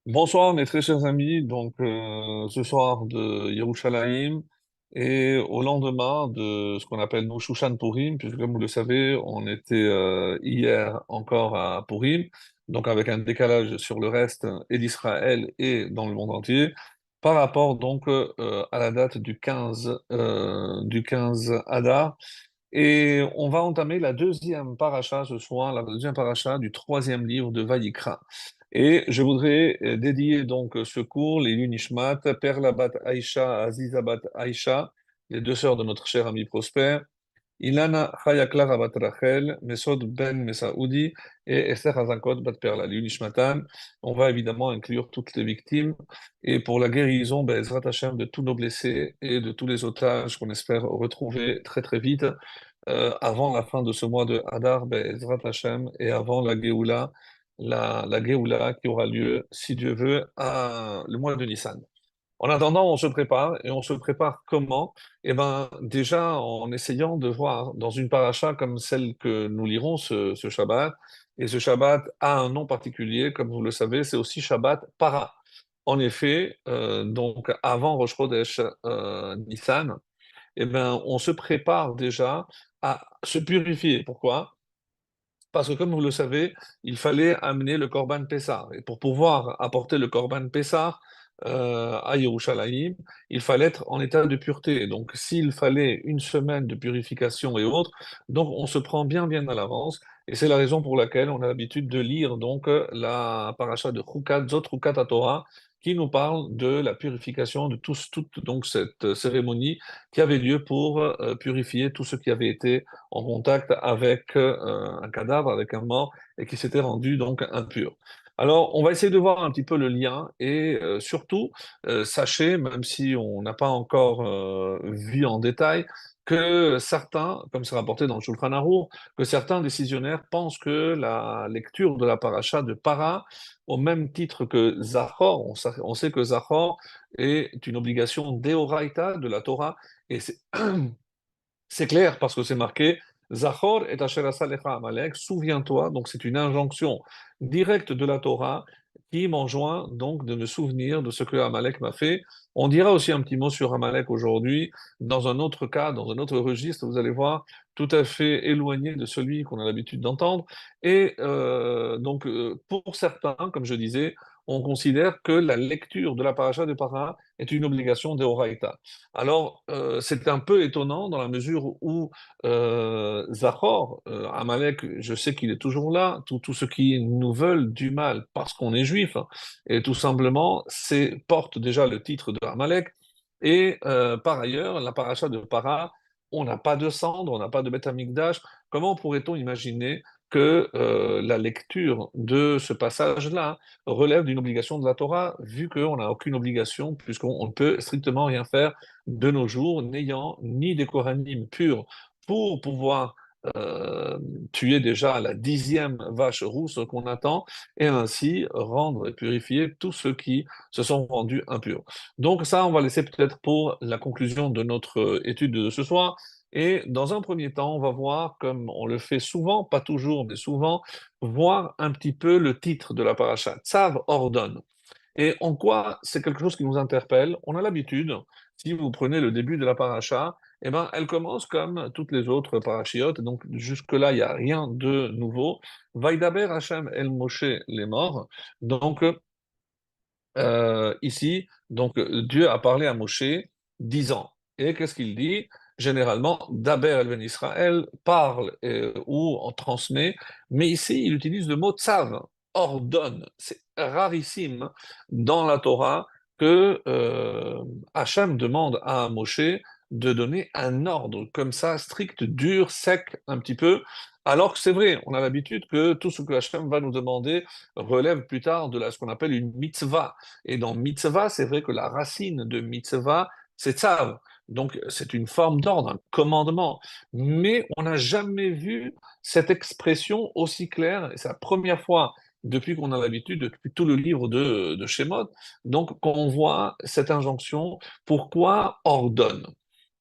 Bonsoir mes très chers amis, ce soir de Yerushalayim et au lendemain de ce qu'on appelle nous Shushan Purim, puisque comme vous le savez, on était hier encore à Purim, donc avec un décalage sur le reste et d'Israël et dans le monde entier, par rapport à la date du 15 Adar. Et on va entamer la deuxième paracha ce soir, la deuxième paracha du troisième livre de Vayikra. Et je voudrais dédier donc ce cours, les Nishmat, Perla bat Aïcha, Aziza bat Aïcha, les deux sœurs de notre cher ami Prosper, Ilana Chaya Clara bat Rachel, Mesod ben Mesaoudi et Esther Hazakot bat Perla, les Nishmatan. On va évidemment inclure toutes les victimes et pour la guérison, Ezrat Hashem, de tous nos blessés et de tous les otages qu'on espère retrouver très très vite avant la fin de ce mois de Hadar, Ezrat Hashem, et avant la Géoula, la Géoula qui aura lieu, si Dieu veut, le mois de Nissan. En attendant, on se prépare, et on se prépare comment? Eh ben, déjà en essayant de voir dans une paracha comme celle que nous lirons ce Shabbat, et ce Shabbat a un nom particulier, comme vous le savez, c'est aussi Shabbat Para. En effet, donc avant Rosh Chodesh Nissan, eh ben, on se prépare déjà à se purifier. Pourquoi? Parce que comme vous le savez, il fallait amener le Corban Pessah. Et pour pouvoir apporter le Corban Pessah à Yerushalayim, il fallait être en état de pureté. Donc s'il fallait une semaine de purification et autres, donc on se prend bien bien à l'avance. Et c'est la raison pour laquelle on a l'habitude de lire la paracha de Chukat, Zot Chukat Torah, qui nous parle de la purification de toute donc cette cérémonie qui avait lieu pour purifier tout ce qui avait été en contact avec un cadavre, avec un mort, et qui s'était rendu donc impur. Alors, on va essayer de voir un petit peu le lien et surtout, sachez, même si on n'a pas encore vu en détail, que certains, comme c'est rapporté dans le Shulchan Arour, que certains décisionnaires pensent que la lecture de la paracha de Para, au même titre que Zachor, on sait que Zachor est une obligation d'Eoraita de la Torah, et c'est clair parce que c'est marqué Zachor et Asher asa lecha Amalek, souviens-toi, donc c'est une injonction directe de la Torah qui m'enjoint donc de me souvenir de ce que Amalek m'a fait. On dira aussi un petit mot sur Amalek aujourd'hui, dans un autre cas, dans un autre registre, vous allez voir, tout à fait éloigné de celui qu'on a l'habitude d'entendre. Et pour certains, comme je disais, on considère que la lecture de la paracha de Para est une obligation d'Eoraïta. Alors, c'est un peu étonnant dans la mesure où Zachor, Amalek, je sais qu'il est toujours là, tous ceux qui nous veulent du mal parce qu'on est juif, hein, et tout simplement, porte déjà le titre de Amalek, et par ailleurs, la paracha de Para, on n'a pas de cendre, on n'a pas de Beth Amikdash, comment pourrait-on imaginer que la lecture de ce passage-là relève d'une obligation de la Torah, vu qu'on n'a aucune obligation, puisqu'on ne peut strictement rien faire de nos jours, n'ayant ni des Kohanim purs pour pouvoir euh, tuer déjà la 10e vache rousse qu'on attend, et ainsi rendre et purifier tous ceux qui se sont rendus impurs. Donc ça, on va laisser peut-être pour la conclusion de notre étude de ce soir. Et dans un premier temps, on va voir, comme on le fait souvent, pas toujours, mais souvent, voir un petit peu le titre de la paracha. Tzav ordonne. Et en quoi c'est quelque chose qui nous interpelle? On a l'habitude, si vous prenez le début de la paracha, eh ben, elle commence comme toutes les autres parachiotes, donc jusque-là, il n'y a rien de nouveau. Vaidaber Hashem el Moshe les morts. Donc ici, Dieu a parlé à Moshe 10 ans. Et qu'est-ce qu'il dit? Généralement, Daber el Ben Israël parle ou en transmet, mais ici, il utilise le mot tzav, ordonne. C'est rarissime dans la Torah que Hachem demande à Moshe de donner un ordre comme ça, strict, dur, sec, un petit peu. Alors que c'est vrai, on a l'habitude que tout ce que Hachem va nous demander relève plus tard de ce qu'on appelle une mitzvah. Et dans mitzvah, c'est vrai que la racine de mitzvah, c'est tzav. Donc, c'est une forme d'ordre, un commandement. Mais on n'a jamais vu cette expression aussi claire. Et c'est la première fois depuis qu'on a l'habitude, depuis tout le livre de Shemot, donc qu'on voit cette injonction. Pourquoi ordonne?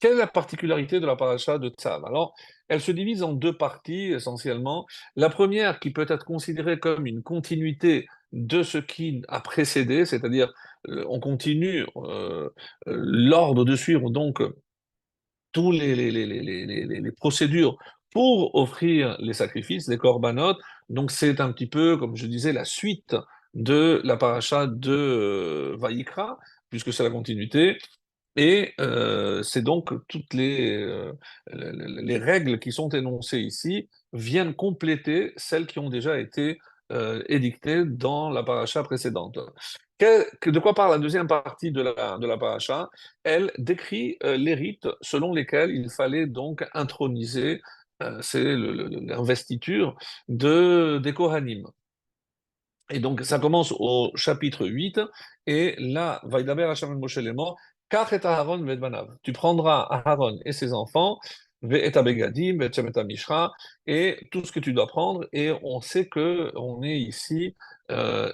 Quelle est la particularité de la paracha de Tzav? Alors, elle se divise en deux parties essentiellement. La première, qui peut être considérée comme une continuité de ce qui a précédé, c'est-à-dire on continue l'ordre de suivre donc tous les procédures pour offrir les sacrifices, les corbanotes. Donc c'est un petit peu, comme je disais, la suite de la paracha de Vaïkra, puisque c'est la continuité. Et c'est donc toutes les règles qui sont énoncées ici viennent compléter celles qui ont déjà été édictées dans la paracha précédente. De quoi parle la deuxième partie de la paracha? Elle décrit les rites selon lesquels il fallait donc introniser, c'est l'investiture des Kohanim. Et donc, ça commence au chapitre 8, et là, Vaïdaber Hashem el Moshe lemor, Kach et Aaron ve'et banav. Tu prendras Aaron et ses enfants, ve'et abegadim, ve'et shemet mishra, et tout ce que tu dois prendre, et on sait que on est ici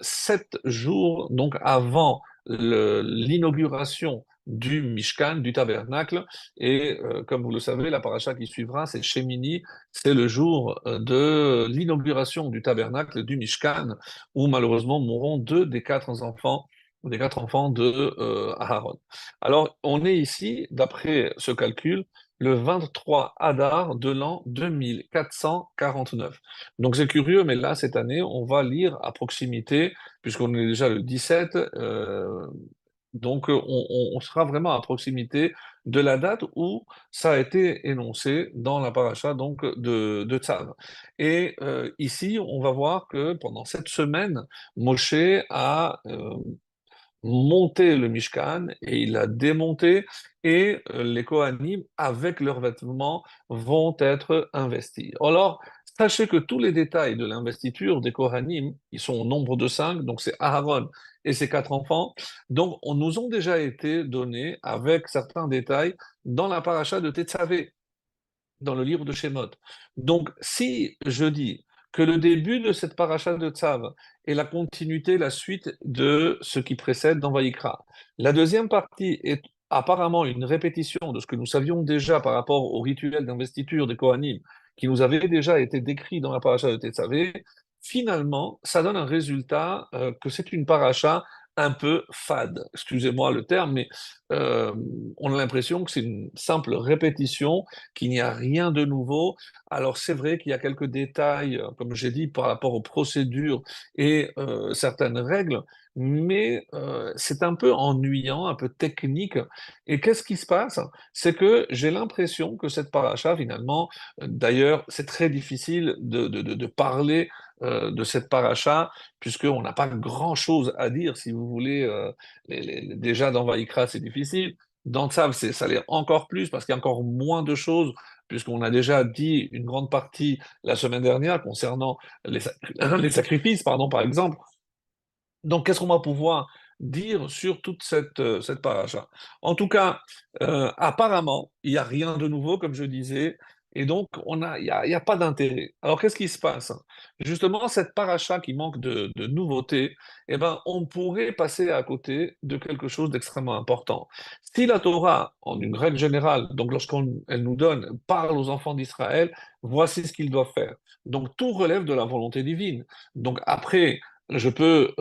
7 jours donc avant l'inauguration du Mishkan, du tabernacle, et comme vous le savez, la paracha qui suivra, c'est Shemini, c'est le jour de l'inauguration du tabernacle, du Mishkan, où malheureusement mourront deux des quatre enfants de Aaron. Alors, on est ici, d'après ce calcul, le 23 Adar de l'an 2449. Donc c'est curieux, mais là, cette année, on va lire à proximité, puisqu'on est déjà le 17, donc on sera vraiment à proximité de la date où ça a été énoncé dans la paracha donc, de Tzav. Et ici, on va voir que pendant cette semaine, Moshe a monté le Mishkan et il l'a démonté, et les Kohanim, avec leurs vêtements, vont être investis. Alors, sachez que tous les détails de l'investiture des Kohanim, ils sont au nombre de 5, donc c'est Aaron et ses 4 enfants, donc on nous ont déjà été donnés avec certains détails dans la paracha de Tetzavé, dans le livre de Shemot. Donc, si je dis que le début de cette paracha de Tzav est la continuité, la suite de ce qui précède dans Vaïkra, la deuxième partie est apparemment une répétition de ce que nous savions déjà par rapport au rituel d'investiture des Kohanim, qui nous avait déjà été décrit dans la paracha de Tetzavé, finalement, ça donne un résultat que c'est une paracha un peu fade. Excusez-moi le terme, mais euh, on a l'impression que c'est une simple répétition, qu'il n'y a rien de nouveau. Alors c'est vrai qu'il y a quelques détails, comme j'ai dit, par rapport aux procédures et certaines règles, mais c'est un peu ennuyant, un peu technique. Et qu'est-ce qui se passe? C'est que j'ai l'impression que cette paracha, finalement, d'ailleurs, c'est très difficile de parler de cette paracha, puisqu'on n'a pas grand-chose à dire, si vous voulez. Déjà, dans Vaïkra, c'est difficile. Dans Tzav, ça l'est encore plus, parce qu'il y a encore moins de choses, puisqu'on a déjà dit une grande partie la semaine dernière concernant les sacrifices, pardon, par exemple. Donc, qu'est-ce qu'on va pouvoir dire sur toute cette paracha? En tout cas, apparemment, il n'y a rien de nouveau, comme je disais, et donc il y a pas d'intérêt. Alors, qu'est-ce qui se passe? Justement, cette paracha qui manque de nouveauté, eh ben, on pourrait passer à côté de quelque chose d'extrêmement important. Si la Torah, en une règle générale, donc lorsqu'elle nous donne, parle aux enfants d'Israël, voici ce qu'ils doivent faire. Donc, tout relève de la volonté divine. Donc, après, je peux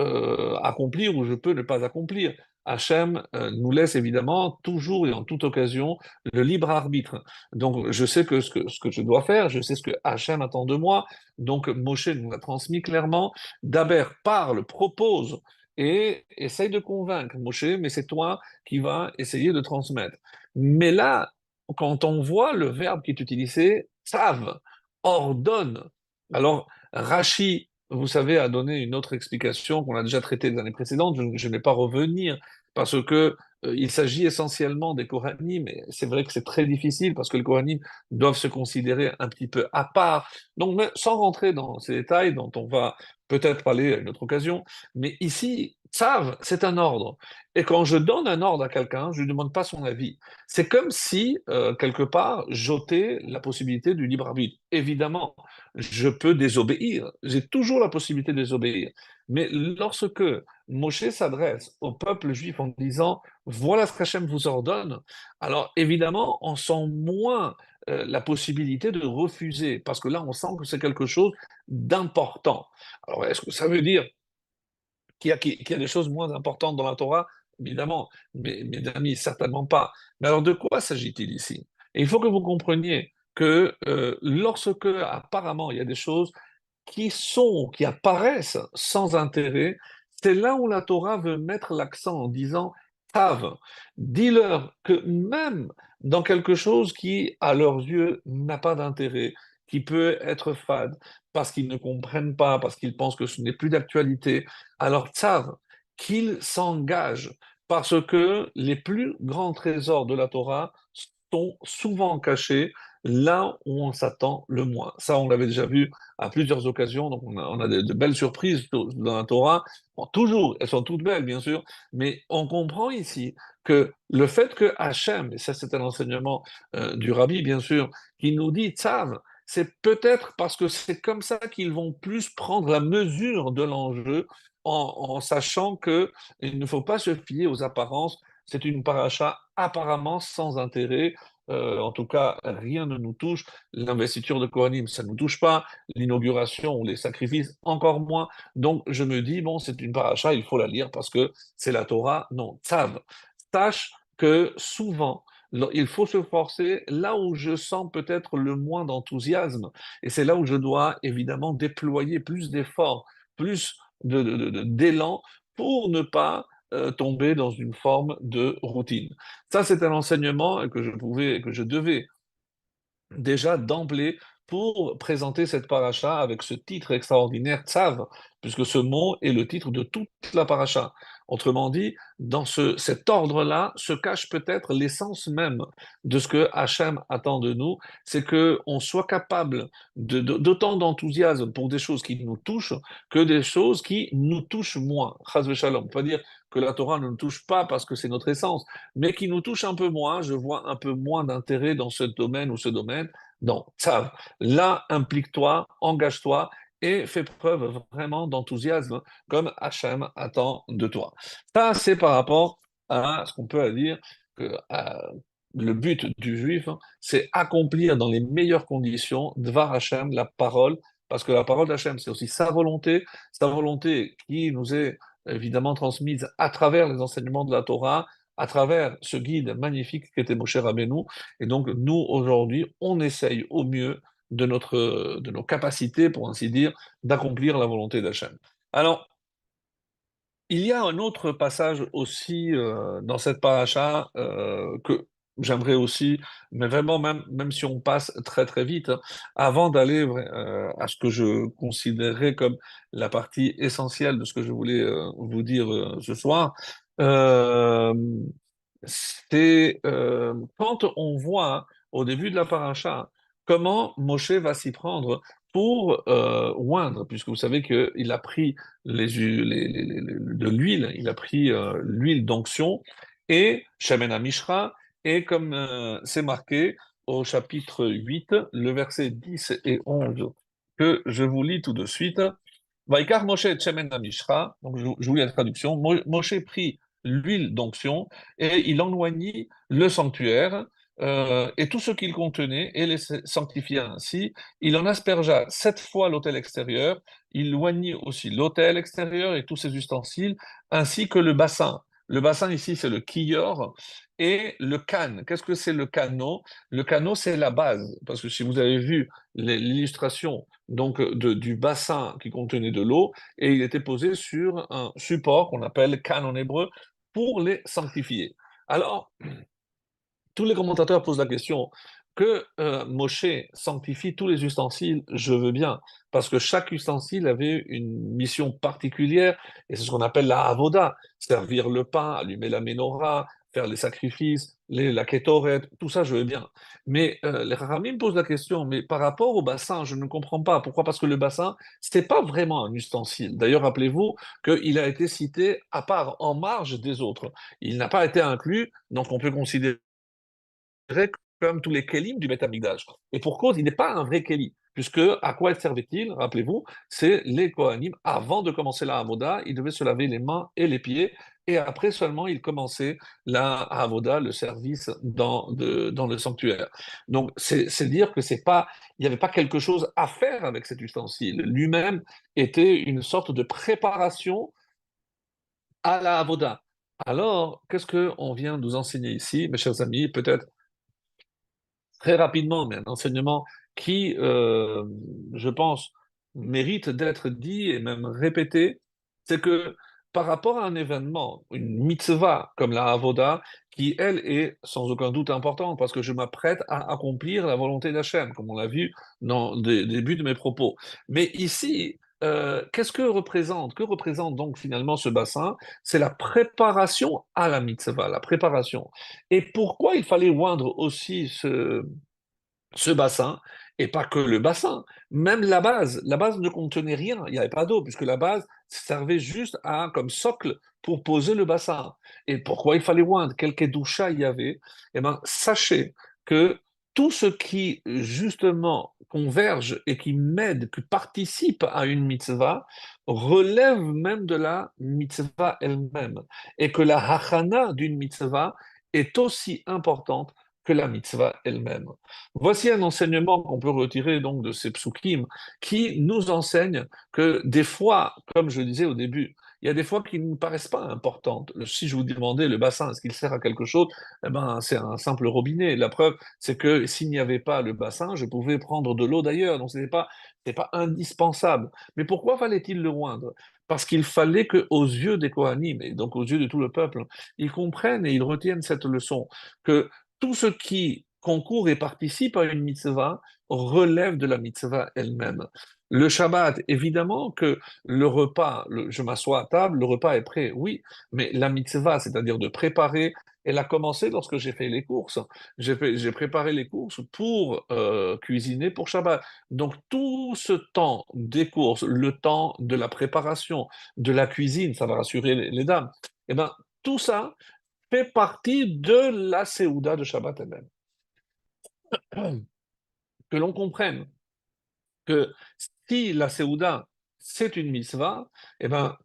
accomplir ou je peux ne pas accomplir. Hachem nous laisse évidemment toujours et en toute occasion le libre arbitre. Donc je sais que ce que je dois faire, je sais ce que Hachem attend de moi. Donc Moshe nous l'a transmis clairement. Daber parle, propose et essaye de convaincre Moshe, mais c'est toi qui vas essayer de transmettre. Mais là, quand on voit le verbe qui est utilisé, sav, ordonne. Alors Rashi, vous savez, a donné une autre explication qu'on a déjà traitée les années précédentes. Je ne vais pas revenir parce que il s'agit essentiellement des Kohanim, mais c'est vrai que c'est très difficile parce que les Kohanim doivent se considérer un petit peu à part. Donc, mais sans rentrer dans ces détails dont on va peut-être parler à une autre occasion, mais ici, Tzav, c'est un ordre. Et quand je donne un ordre à quelqu'un, je ne lui demande pas son avis. C'est comme si, quelque part, j'ôtais la possibilité du libre arbitre. Évidemment, je peux désobéir. J'ai toujours la possibilité de désobéir. Mais lorsque Moshe s'adresse au peuple juif en disant, voilà ce qu'Hachem vous ordonne, alors évidemment, on sent moins la possibilité de refuser, parce que là, on sent que c'est quelque chose d'important. Alors, est-ce que ça veut dire qu'il y a des choses moins importantes dans la Torah, évidemment, mais mes amis, certainement pas. Mais alors de quoi s'agit-il ici? Et il faut que vous compreniez que lorsque apparemment il y a des choses qui apparaissent sans intérêt, c'est là où la Torah veut mettre l'accent en disant, Tav, dis-leur que même dans quelque chose qui, à leurs yeux, n'a pas d'intérêt, qui peut être fade, parce qu'ils ne comprennent pas, parce qu'ils pensent que ce n'est plus d'actualité, alors Tav, qu'ils s'engagent, parce que les plus grands trésors de la Torah sont souvent cachés là où on s'attend le moins. Ça, on l'avait déjà vu à plusieurs occasions. Donc, on a de belles surprises dans la Torah. Bon, toujours, elles sont toutes belles, bien sûr, mais on comprend ici que le fait que Hachem, et ça c'est un enseignement du Rabbi, bien sûr, qui nous dit, Tzav, c'est peut-être parce que c'est comme ça qu'ils vont plus prendre la mesure de l'enjeu en sachant qu'il ne faut pas se fier aux apparences. C'est une paracha apparemment sans intérêt. En tout cas, rien ne nous touche. L'investiture de Kohanim, ça ne nous touche pas. L'inauguration ou les sacrifices, encore moins. Donc, je me dis, bon, c'est une paracha, il faut la lire parce que c'est la Torah. Non, Tzav. Sache que souvent, il faut se forcer là où je sens peut-être le moins d'enthousiasme. Et c'est là où je dois évidemment déployer plus d'efforts, plus d'élan pour ne pas tomber dans une forme de routine. Ça, c'est un enseignement que je pouvais, que je devais déjà d'emblée pour présenter cette paracha avec ce titre extraordinaire, Tzav, puisque ce mot est le titre de toute la paracha. Autrement dit, dans cet ordre-là se cache peut-être l'essence même de ce que Hachem attend de nous, c'est qu'on soit capable d'autant d'enthousiasme pour des choses qui nous touchent que des choses qui nous touchent moins. Chas v'shalom. Pas dire que la Torah ne nous touche pas parce que c'est notre essence, mais qui nous touche un peu moins, je vois un peu moins d'intérêt dans ce domaine ou ce domaine. Donc, ça, là, implique-toi, engage-toi et fais preuve vraiment d'enthousiasme comme Hachem attend de toi. Ça, c'est par rapport à ce qu'on peut dire que le but du juif, hein, c'est accomplir dans les meilleures conditions Dvar Hachem, la parole, parce que la parole d'Hachem, c'est aussi sa volonté qui nous est évidemment transmise à travers les enseignements de la Torah, à travers ce guide magnifique qui était Moshe Rabbeinu. Et donc, nous, aujourd'hui, on essaye au mieux de nos capacités, pour ainsi dire, d'accomplir la volonté d'Hachem. Alors, il y a un autre passage aussi dans cette paracha que j'aimerais aussi, mais vraiment même si on passe très très vite, hein, avant d'aller à ce que je considérerais comme la partie essentielle de ce que je voulais vous dire ce soir, euh, c'est quand on voit au début de la paracha comment Moshe va s'y prendre pour oindre, puisque vous savez qu'il a pris de l'huile, il a pris l'huile d'onction et Shemen Mishra, et comme c'est marqué au chapitre 8, le verset 10 et 11, que je vous lis tout de suite. Vaikar Moshe et Shemen Mishra, donc je vous lis la traduction. Moshe prit l'huile d'onction et il en oignit le sanctuaire et tout ce qu'il contenait et les sanctifia ainsi. Il en aspergea 7 fois l'autel extérieur, il oignit aussi l'autel extérieur et tous ses ustensiles, ainsi que le bassin. Le bassin ici, c'est le kiyor et le can. Qu'est-ce que c'est le canot? Le canot, c'est la base, parce que si vous avez vu l'illustration donc du bassin qui contenait de l'eau, et il était posé sur un support qu'on appelle can en hébreu pour les sanctifier. Alors, tous les commentateurs posent la question que Moshe sanctifie tous les ustensiles, je veux bien, parce que chaque ustensile avait une mission particulière, et c'est ce qu'on appelle la avoda, servir le pain, allumer la menorah, faire les sacrifices, la kétoret, tout ça, je veux bien. Mais les Rahamim posent la question, mais par rapport au bassin, je ne comprends pas. Pourquoi? Parce que le bassin, c'est pas vraiment un ustensile. D'ailleurs, rappelez-vous qu'il a été cité à part, en marge des autres. Il n'a pas été inclus, donc on peut considérer comme tous les kelim du Beth Amikdash. Et pour cause, il n'est pas un vrai keli, puisque à quoi servait-il? Rappelez-vous, c'est les Kohanim, avant de commencer la Havoda, ils devaient se laver les mains et les pieds, et après seulement ils commençaient la Havoda, le service dans le sanctuaire. Donc c'est dire que c'est pas, il n'y avait pas quelque chose à faire avec cet ustensile. Lui-même était une sorte de préparation à la avoda. Alors, qu'est-ce qu'on vient nous enseigner ici, mes chers amis? Peut-être très rapidement, mais un enseignement qui, je pense, mérite d'être dit et même répété, c'est que par rapport à un événement, une mitzvah comme la avoda, qui, elle, est sans aucun doute importante, parce que je m'apprête à accomplir la volonté d'Hachem, comme on l'a vu dans le début de mes propos. Mais ici, que représente donc finalement ce bassin? C'est la préparation à la mitzvah, la préparation. Et pourquoi il fallait oindre aussi ce bassin, et pas que le bassin, même la base ne contenait rien, il n'y avait pas d'eau, puisque la base servait juste à, comme socle pour poser le bassin. Et pourquoi il fallait oindre? Quel kedusha il y avait? Eh bien, sachez que tout ce qui, justement, converge et qui m'aide, qui participe à une mitzvah, relève même de la mitzvah elle-même. Et que la hachana d'une mitzvah est aussi importante que la mitzvah elle-même. Voici un enseignement qu'on peut retirer donc de ces psukim qui nous enseignent que des fois, comme je le disais au début, il y a des fois qui ne nous paraissent pas importantes. Si je vous demandais le bassin, est-ce qu'il sert à quelque chose? Eh ben, c'est un simple robinet. La preuve, c'est que s'il n'y avait pas le bassin, je pouvais prendre de l'eau d'ailleurs. Donc, c'est pas indispensable. Mais pourquoi fallait-il le oindre? Parce qu'il fallait que, aux yeux des Kohanim, et donc aux yeux de tout le peuple, ils comprennent et ils retiennent cette leçon, que tout ce qui concourt et participe à une mitzvah relève de la mitzvah elle-même. Le Shabbat, évidemment que le repas, je m'assois à table, le repas est prêt, oui, mais la mitzvah, c'est-à-dire de préparer, elle a commencé lorsque j'ai fait les courses. J'ai préparé les courses pour cuisiner pour Shabbat. Donc tout ce temps des courses, le temps de la préparation, de la cuisine, ça va rassurer les dames, eh ben, tout ça, fait partie de la Séouda de Shabbat elle-même. Que l'on comprenne que si la Séouda, c'est une mitzvah, eh ben,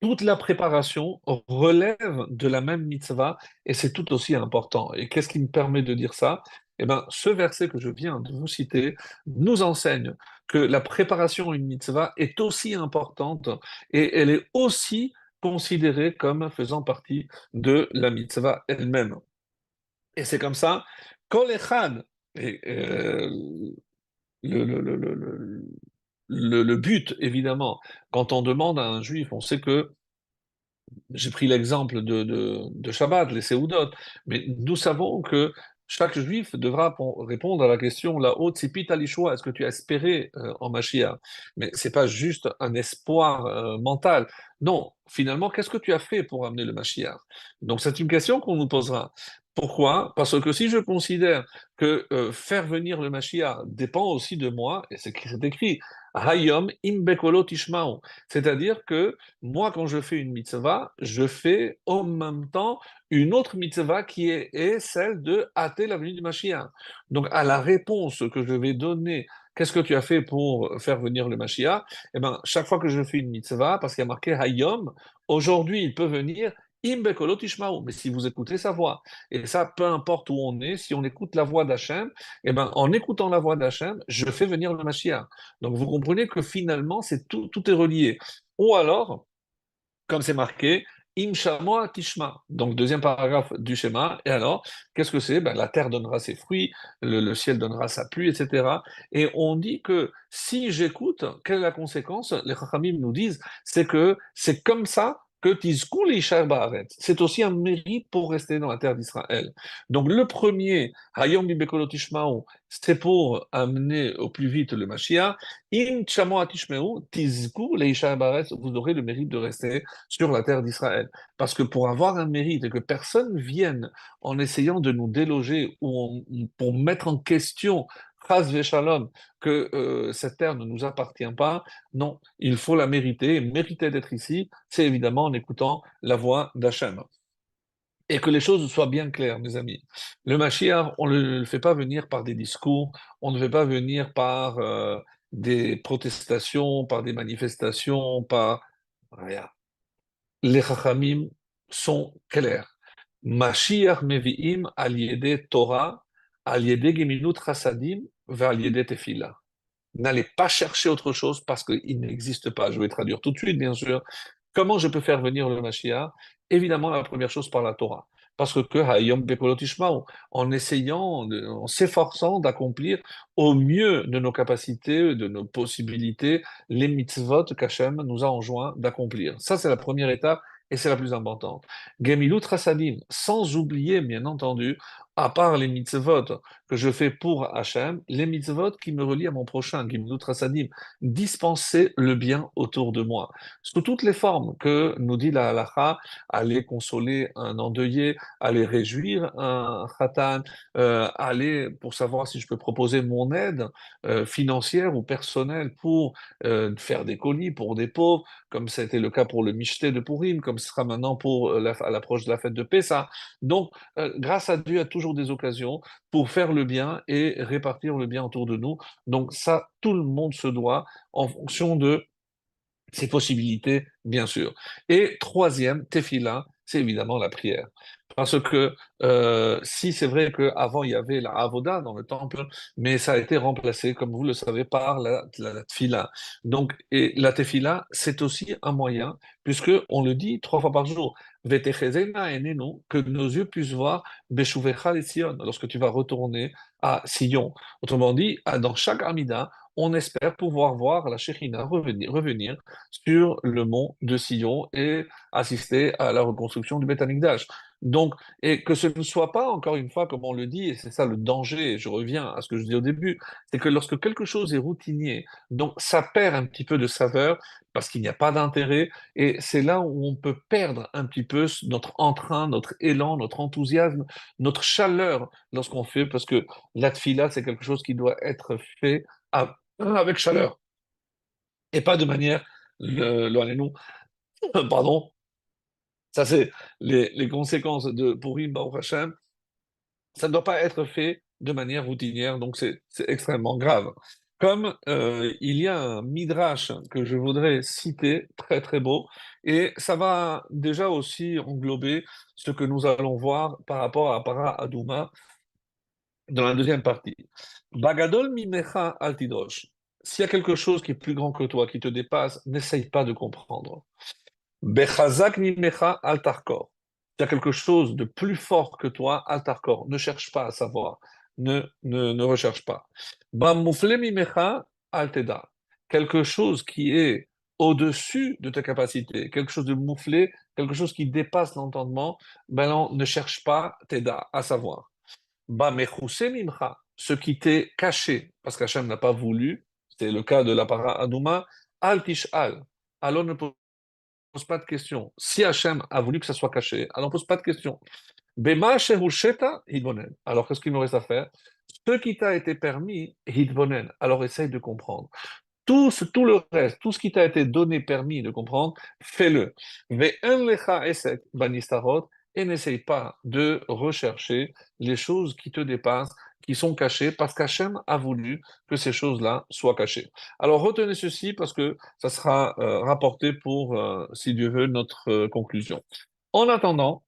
toute la préparation relève de la même mitzvah et c'est tout aussi important. Et qu'est-ce qui me permet de dire ça? Eh ben, ce verset que je viens de vous citer nous enseigne que la préparation à une mitzvah est aussi importante et elle est aussi considérée comme faisant partie de la mitzvah elle-même. Et c'est comme ça, Kol Echad, et, le but, évidemment, quand on demande à un juif, on sait que j'ai pris l'exemple de Shabbat, les Séoudot, mais nous savons que chaque juif devra répondre à la question la haute Tzipit Alishua, est-ce que tu as espéré en Mashiach? Mais c'est pas juste un espoir mental. Non, finalement, qu'est-ce que tu as fait pour amener le Mashiach? Donc c'est une question qu'on nous posera. Pourquoi? Parce que si je considère que faire venir le Mashiach dépend aussi de moi, et c'est écrit, Hayom im bekolo tishma'u, c'est-à-dire que moi, quand je fais une mitzvah, je fais en même temps une autre mitzvah qui est celle de hâter la venue du Mashiach. Donc, à la réponse que je vais donner, qu'est-ce que tu as fait pour faire venir le Mashiach? Eh bien, chaque fois que je fais une mitzvah, parce qu'il y a marqué Hayom, aujourd'hui, il peut venir Im bekolo tishma'u, mais si vous écoutez sa voix, et ça, peu importe où on est, si on écoute la voix d'Hachem, eh ben, en écoutant la voix d'Hachem, je fais venir le Mashiach. Donc, vous comprenez que finalement, tout est relié. Ou alors, comme c'est marqué, Im Shamoa Tishma, donc deuxième paragraphe du schéma. Et alors, qu'est-ce que c'est? Ben, la terre donnera ses fruits, le ciel donnera sa pluie, etc. Et on dit que si j'écoute, quelle est la conséquence? Les Chachamim nous disent, c'est que c'est comme ça que Tizkou l'Ishaer Ba'aretz. C'est aussi un mérite pour rester dans la terre d'Israël. Donc le premier, Hayom Bibekolo Tishma'u, c'est pour amener au plus vite le Mashiach. In Tshamo Tishmeu, Tizkou l'Ishaer Ba'aretz, vous aurez le mérite de rester sur la terre d'Israël. Parce que pour avoir un mérite et que personne vienne en essayant de nous déloger ou pour mettre en question, Chas Shalom, que cette terre ne nous appartient pas, non, il faut la mériter. Et mériter d'être ici, c'est évidemment en écoutant la voix d'Hachem. Et que les choses soient bien claires, mes amis. Le Mashiach, on ne le fait pas venir par des discours, on ne le fait pas venir par des protestations, par des manifestations, par rien. Les Chachamim sont clairs. Mashiach mevi'im al yede Torah, al yede geminut chasadim, vers al yede tefila. N'allez pas chercher autre chose parce qu'il n'existe pas. Je vais traduire tout de suite, bien sûr. Comment je peux faire venir le Mashiach? Évidemment, la première chose par la Torah. Parce que Hayom Bekolot Ishmael, en essayant, en s'efforçant d'accomplir au mieux de nos capacités, de nos possibilités, les mitzvot qu'Hachem nous a enjoint d'accomplir. Ça, c'est la première étape et c'est la plus importante. Gemilut Rasadim, sans oublier, bien entendu, à part les mitzvot que je fais pour Hachem, les mitzvot qui me relient à mon prochain, Gemilut Rasadim, dispenser le bien autour de moi sous toutes les formes que nous dit la halakha, aller consoler un endeuillé, aller réjouir un khatan, aller pour savoir si je peux proposer mon aide financière ou personnelle pour faire des colis pour des pauvres, comme ça a été le cas pour le Michté de Purim, comme ce sera maintenant pour à l'approche de la fête de Pessah. Donc, grâce à Dieu, il y a toujours des occasions pour faire le bien et répartir le bien autour de nous. Donc ça, tout le monde se doit en fonction de ces possibilités, bien sûr. Et troisième, tefila, c'est évidemment la prière. Parce que si c'est vrai qu'avant il y avait la avoda dans le temple, mais ça a été remplacé, comme vous le savez, par la tefila. Donc, et la tefila, c'est aussi un moyen, puisque on le dit 3 fois par jour, Vetechezena enenu, que nos yeux puissent voir Beshuvecha les Sion, lorsque tu vas retourner à Sion. Autrement dit, dans chaque Amida, on espère pouvoir voir la Shekhinah revenir sur le mont de Sion et assister à la reconstruction du Beth Amikdash. Donc, et que ce ne soit pas, encore une fois, comme on le dit, et c'est ça le danger, et je reviens à ce que je dis au début, c'est que lorsque quelque chose est routinier, donc ça perd un petit peu de saveur parce qu'il n'y a pas d'intérêt, et c'est là où on peut perdre un petit peu notre entrain, notre élan, notre enthousiasme, notre chaleur lorsqu'on fait, parce que la tfila, c'est quelque chose qui doit être fait avec chaleur et pas de manière le pardon, ça c'est les conséquences de Purim Baruch Hashem, ça ne doit pas être fait de manière routinière, donc c'est extrêmement grave. Comme il y a un midrash que je voudrais citer, très très beau, et ça va déjà aussi englober ce que nous allons voir par rapport à Para Aduma dans la deuxième partie. Bagadol mimecha altidosh. S'il y a quelque chose qui est plus grand que toi, qui te dépasse, n'essaye pas de comprendre. Bechazak mimecha altarkor. Il y a quelque chose de plus fort que toi, altarkor. Ne cherche pas à savoir. Ne recherche pas. Bamufle mimecha alteda. Quelque chose qui est au-dessus de ta capacité, quelque chose de mouflé, quelque chose qui dépasse l'entendement, ben non, ne cherche pas teda, à savoir. Bamechuse mimcha. Ce qui t'est caché, parce qu'Hachem n'a pas voulu, c'est le cas de la para Aduma, al tishal. Alors ne pose pas de questions. Si Hachem a voulu que ça soit caché, alors ne pose pas de questions. Bema shehusheta hitbonen. Alors qu'est-ce qu'il nous reste à faire? Ce qui t'a été permis, hitbonen. Alors essaye de comprendre. Tout le reste, tout ce qui t'a été donné, permis de comprendre, fais-le. Ve'en lecha esek banistarot. Et n'essaye pas de rechercher les choses qui te dépassent, qui sont cachées, parce qu'Hachem a voulu que ces choses-là soient cachées. Alors retenez ceci parce que ça sera rapporté pour, si Dieu veut, notre conclusion. En attendant,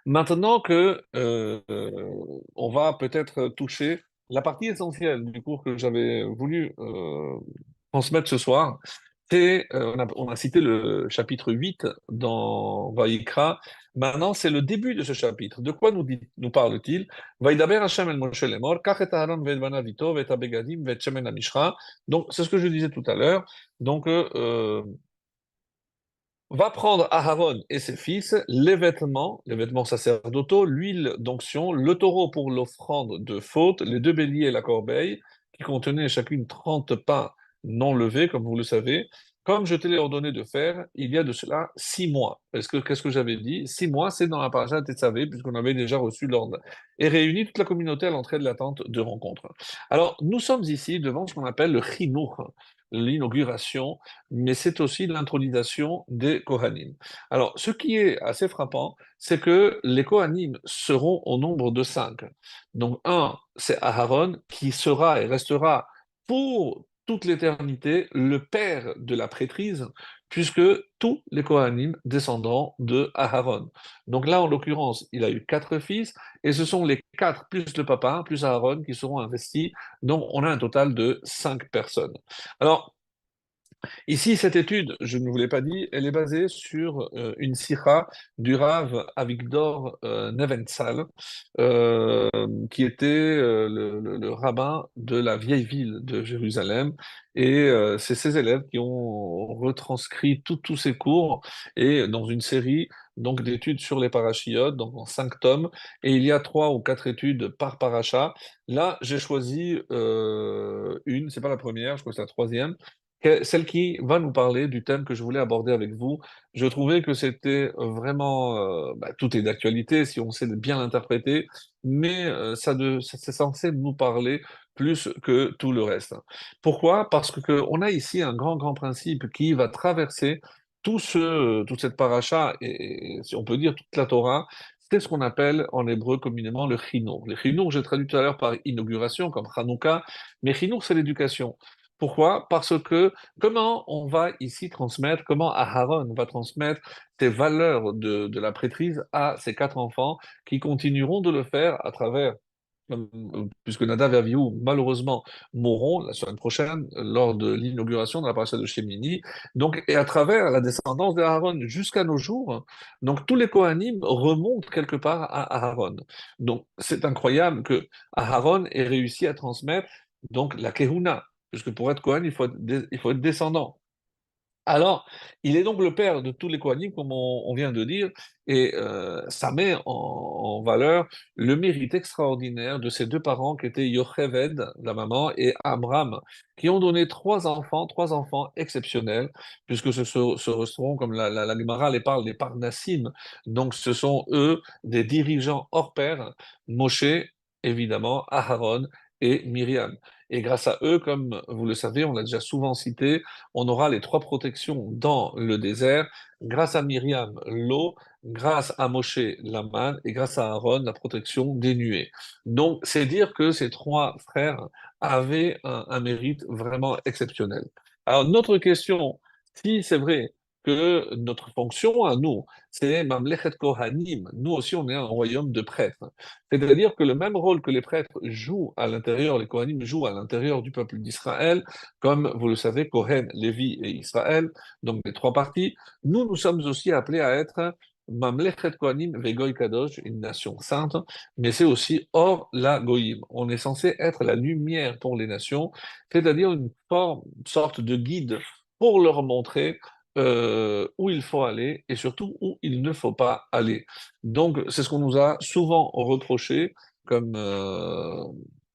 maintenant que on va peut-être toucher la partie essentielle du cours que j'avais voulu transmettre ce soir, c'est on a cité le chapitre 8 dans Vaïkra. Maintenant, c'est le début de ce chapitre. De quoi nous parle-t-il? Vaïdaber Hashem el Moshe lemor, kach et Aaron ve'et banav ito ve'et habegadim ve'et shemen hamishra. Donc, c'est ce que je disais tout à l'heure. Donc, va prendre Aaron et ses fils les vêtements sacerdotaux, l'huile d'onction, le taureau pour l'offrande de faute, les 2 béliers et la corbeille, qui contenaient chacune 30 pains non levés, comme vous le savez, comme je te l'ai ordonné de faire il y a de cela 6 mois. Qu'est-ce que j'avais dit? 6 mois, c'est dans la paracha Tetzavé, puisqu'on avait déjà reçu l'ordre. Et réuni toute la communauté à l'entrée de la tente de rencontre. Alors, nous sommes ici devant ce qu'on appelle le chinour, l'inauguration, mais c'est aussi l'intronisation des Kohanim. Alors, ce qui est assez frappant, c'est que les Kohanim seront au nombre de 5. Donc, un, c'est Aharon, qui sera et restera pour toute l'éternité le père de la prêtrise, puisque tous les Kohanim descendront de Aharon. Donc là, en l'occurrence, il a eu 4 fils, et ce sont les 4 plus le papa, plus Aaron, qui seront investis. Donc, on a un total de 5 personnes. Alors, Ici, cette étude, je ne vous l'ai pas dit, elle est basée sur une sira du Rav Avigdor Nebenzahl, euh, qui était le rabbin de la vieille ville de Jérusalem. Et c'est ses élèves qui ont retranscrit tous ces cours et dans une série donc d'études sur les parachiotes, donc en 5 tomes. Et il y a 3 ou 4 études par paracha. Là, j'ai choisi une, c'est pas la première, je crois que c'est la troisième, celle qui va nous parler du thème que je voulais aborder avec vous. Je trouvais que c'était vraiment, tout est d'actualité si on sait bien l'interpréter, mais c'est censé nous parler plus que tout le reste. Pourquoi? Parce que on a ici un grand principe qui va traverser toute cette paracha et, si on peut dire toute la Torah. C'est ce qu'on appelle en hébreu communément le chinour. Le chinour, j'ai traduit tout à l'heure par inauguration, comme Hanouka, mais chinour, c'est l'éducation. Pourquoi? Parce que comment on va ici transmettre, comment Aharon va transmettre ces valeurs de la prêtrise à ses 4 enfants qui continueront de le faire à travers, puisque Nadav et Avihu, malheureusement, mourront la semaine prochaine lors de l'inauguration de la paracha de Shemini, donc, et à travers la descendance d'Aaron jusqu'à nos jours, donc tous les Kohanim remontent quelque part à Aaron. Donc, c'est incroyable que Aaron ait réussi à transmettre donc la Kehuna, puisque pour être Kohen, il faut être descendant. Alors, il est donc le père de tous les Kohanim, comme on vient de dire, et ça met en valeur le mérite extraordinaire de ces 2 parents qui étaient Yocheved, la maman, et Amram, qui ont donné 3 enfants exceptionnels, puisque ce seront, comme la Gemara les parle, des Parnassim, donc ce sont eux des dirigeants hors pair, Moshe, évidemment, Aharon et Myriam. Et grâce à eux, comme vous le savez, on l'a déjà souvent cité, on aura les 3 protections dans le désert, grâce à Myriam, l'eau, grâce à Moshe, la manne, et grâce à Aaron, la protection des nuées. Donc, c'est dire que ces 3 frères avaient un mérite vraiment exceptionnel. Alors, notre question, si c'est vrai que notre fonction à nous, c'est Mamlechet Kohanim, nous aussi on est un royaume de prêtres. C'est-à-dire que le même rôle que les prêtres jouent à l'intérieur, les Kohanim jouent à l'intérieur du peuple d'Israël, comme vous le savez, Kohen, Lévi et Israël, donc les 3 parties, nous sommes aussi appelés à être Mamlechet Kohanim Vegoy Kadosh, une nation sainte, mais c'est aussi hors la Goïm. On est censé être la lumière pour les nations, c'est-à-dire sorte de guide pour leur montrer où il faut aller et surtout où il ne faut pas aller. Donc, c'est ce qu'on nous a souvent reproché, comme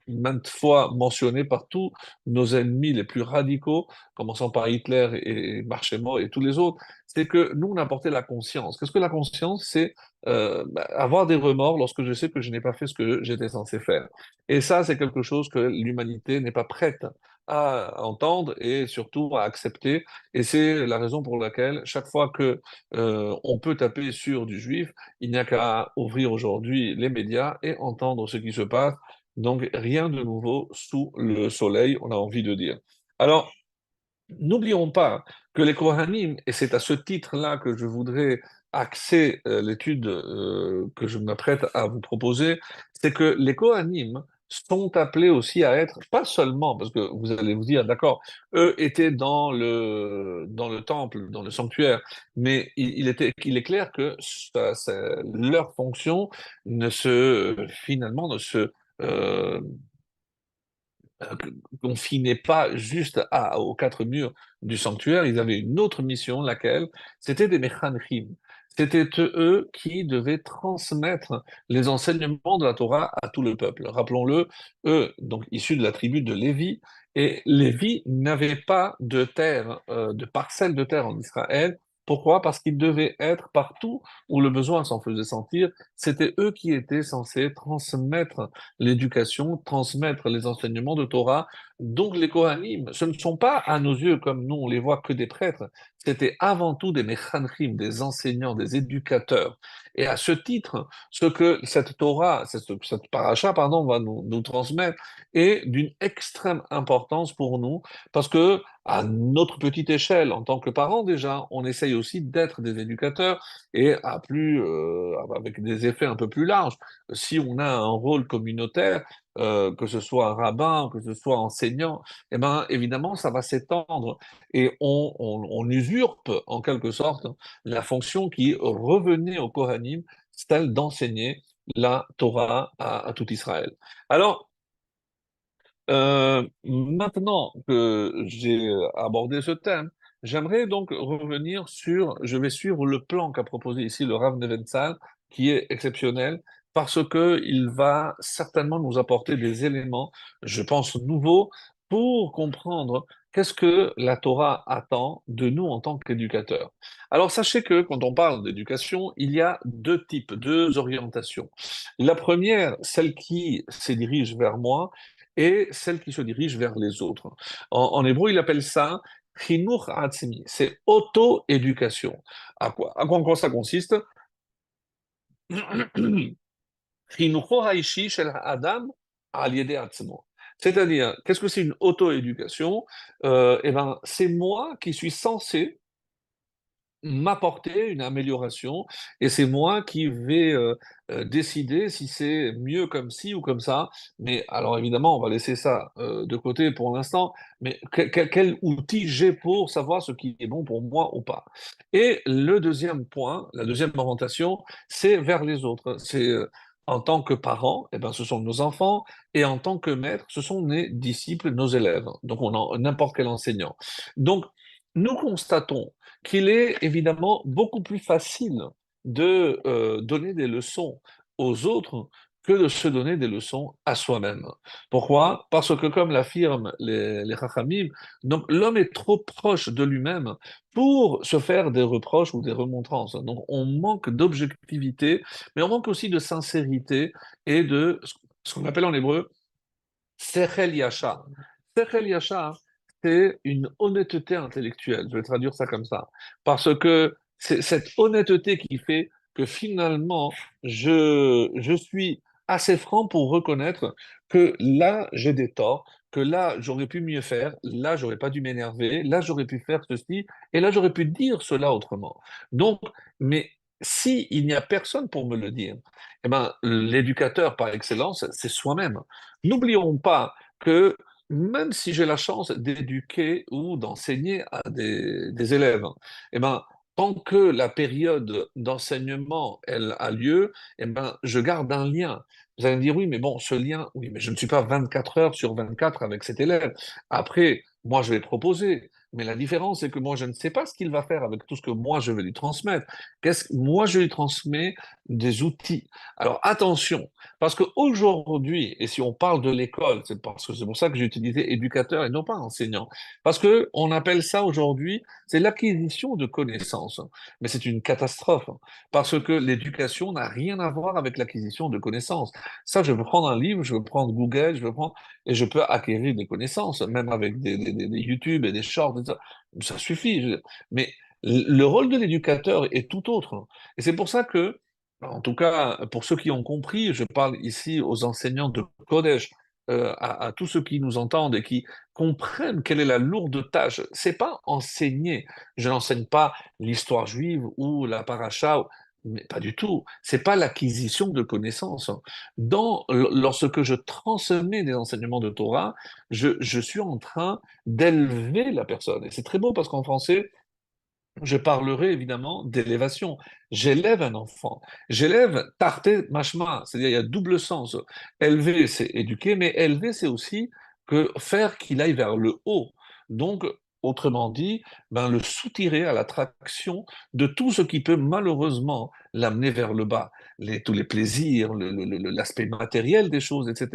maintes fois mentionné par tous nos ennemis les plus radicaux, commençant par Hitler et Marchemo et tous les autres, c'est que nous, on apportait la conscience. Qu'est-ce que la conscience? C'est avoir des remords lorsque je sais que je n'ai pas fait ce que j'étais censé faire. Et ça, c'est quelque chose que l'humanité n'est pas prête à entendre et surtout à accepter. Et c'est la raison pour laquelle, chaque fois que on peut taper sur du juif, il n'y a qu'à ouvrir aujourd'hui les médias et entendre ce qui se passe. Donc, rien de nouveau sous le soleil, on a envie de dire. Alors, n'oublions pas que les Kohanim, et c'est à ce titre-là que je voudrais axer l'étude que je m'apprête à vous proposer, c'est que les Kohanim sont appelés aussi à être, pas seulement, parce que vous allez vous dire, d'accord, eux étaient dans le temple, dans le sanctuaire, mais il est clair que leur fonction finalement, ne se, euh, euh, confinés pas juste aux 4 murs du sanctuaire, ils avaient une autre mission, laquelle c'était des méchanchim. C'était eux qui devaient transmettre les enseignements de la Torah à tout le peuple. Rappelons-le, eux, donc issus de la tribu de Lévi, et Lévi n'avait pas de terre, de parcelle de terre en Israël. Pourquoi? Parce qu'ils devaient être partout où le besoin s'en faisait sentir. C'était eux qui étaient censés transmettre l'éducation, transmettre les enseignements de Torah. Donc les Kohanim, ce ne sont pas à nos yeux, comme nous on les voit, que des prêtres, c'était avant tout des mechanchim, des enseignants, des éducateurs. Et à ce titre, ce que cette Torah, cette paracha, pardon, va nous transmettre est d'une extrême importance pour nous, parce que à notre petite échelle, en tant que parents déjà, on essaye aussi d'être des éducateurs et avec des effets un peu plus larges si on a un rôle communautaire, que ce soit un rabbin, que ce soit enseignant, eh ben, évidemment, ça va s'étendre et on usurpe en quelque sorte la fonction qui revenait au Kohanim, celle d'enseigner la Torah à tout Israël. Alors, maintenant que j'ai abordé ce thème, j'aimerais donc revenir sur, je vais suivre le plan qu'a proposé ici le Rav Nebenzahl, qui est exceptionnel, parce que il va certainement nous apporter des éléments, je pense, nouveaux pour comprendre qu'est-ce que la Torah attend de nous en tant qu'éducateurs. Alors, sachez que quand on parle d'éducation, il y a deux types, deux orientations. La première, celle qui se dirige vers moi, et celle qui se dirige vers les autres. En hébreu, il appelle ça Chinuch Atzmi, c'est auto-éducation. En quoi ça consiste? Chinucho Haishi Shel Adam Al Yedei Atzmo. C'est-à-dire, qu'est-ce que c'est une auto-éducation? Eh ben, c'est moi qui suis censé m'apporter une amélioration et c'est moi qui vais décider si c'est mieux comme ci ou comme ça. Mais alors évidemment, on va laisser ça de côté pour l'instant, mais quel outil j'ai pour savoir ce qui est bon pour moi ou pas? Et le deuxième point, la deuxième orientation, c'est vers les autres. C'est en tant que parents, eh ben, ce sont nos enfants, et en tant que maître, ce sont nos disciples, nos élèves. Donc, on a n'importe quel enseignant. Donc, nous constatons qu'il est évidemment beaucoup plus facile de donner des leçons aux autres que de se donner des leçons à soi-même. Pourquoi? Parce que comme l'affirment les Chachamim, donc l'homme est trop proche de lui-même pour se faire des reproches ou des remontrances. Donc on manque d'objectivité, mais on manque aussi de sincérité et de ce qu'on appelle en hébreu Sechel Yasha. Sechel Yasha, c'est une honnêteté intellectuelle. Je vais traduire ça comme ça. Parce que c'est cette honnêteté qui fait que finalement, je suis assez franc pour reconnaître que là, j'ai des torts, que là, j'aurais pu mieux faire, là, j'aurais pas dû m'énerver, là, j'aurais pu faire ceci, et là, j'aurais pu dire cela autrement. Donc, mais si il n'y a personne pour me le dire, eh ben, l'éducateur par excellence, c'est soi-même. N'oublions pas que même si j'ai la chance d'éduquer ou d'enseigner à des élèves, eh ben, tant que la période d'enseignement elle a lieu, eh ben, je garde un lien. Vous allez me dire, oui, mais bon, ce lien, oui, mais je ne suis pas 24 heures sur 24 avec cet élève. Après, moi, je vais proposer. Mais la différence, c'est que moi, je ne sais pas ce qu'il va faire avec tout ce que moi, je vais lui transmettre. Moi, je lui transmets des outils. Alors, attention, parce qu'aujourd'hui, et si on parle de l'école, c'est pour ça que j'ai utilisé éducateur et non pas enseignant, parce que on appelle ça aujourd'hui, c'est l'acquisition de connaissances. Mais c'est une catastrophe, parce que l'éducation n'a rien à voir avec l'acquisition de connaissances. Ça, je peux prendre un livre, je peux prendre Google, je peux prendre, et je peux acquérir des connaissances, même avec des YouTube et des shorts, et ça suffit. Mais le rôle de l'éducateur est tout autre. Et c'est pour ça que en tout cas, pour ceux qui ont compris, je parle ici aux enseignants de Kodesh, à tous ceux qui nous entendent et qui comprennent quelle est la lourde tâche. C'est pas enseigner. Je n'enseigne pas l'histoire juive ou la paracha, mais pas du tout. C'est pas l'acquisition de connaissances. Lorsque je transmets des enseignements de Torah, je suis en train d'élever la personne. Et c'est très beau parce qu'en français, je parlerai évidemment d'élévation. J'élève un enfant. J'élève tarté machma, c'est-à-dire il y a double sens. Élever, c'est éduquer, mais élever, c'est aussi que faire qu'il aille vers le haut. Donc, autrement dit, ben, le soutirer à l'attraction de tout ce qui peut malheureusement l'amener vers le bas. Tous les plaisirs, l'aspect matériel des choses, etc.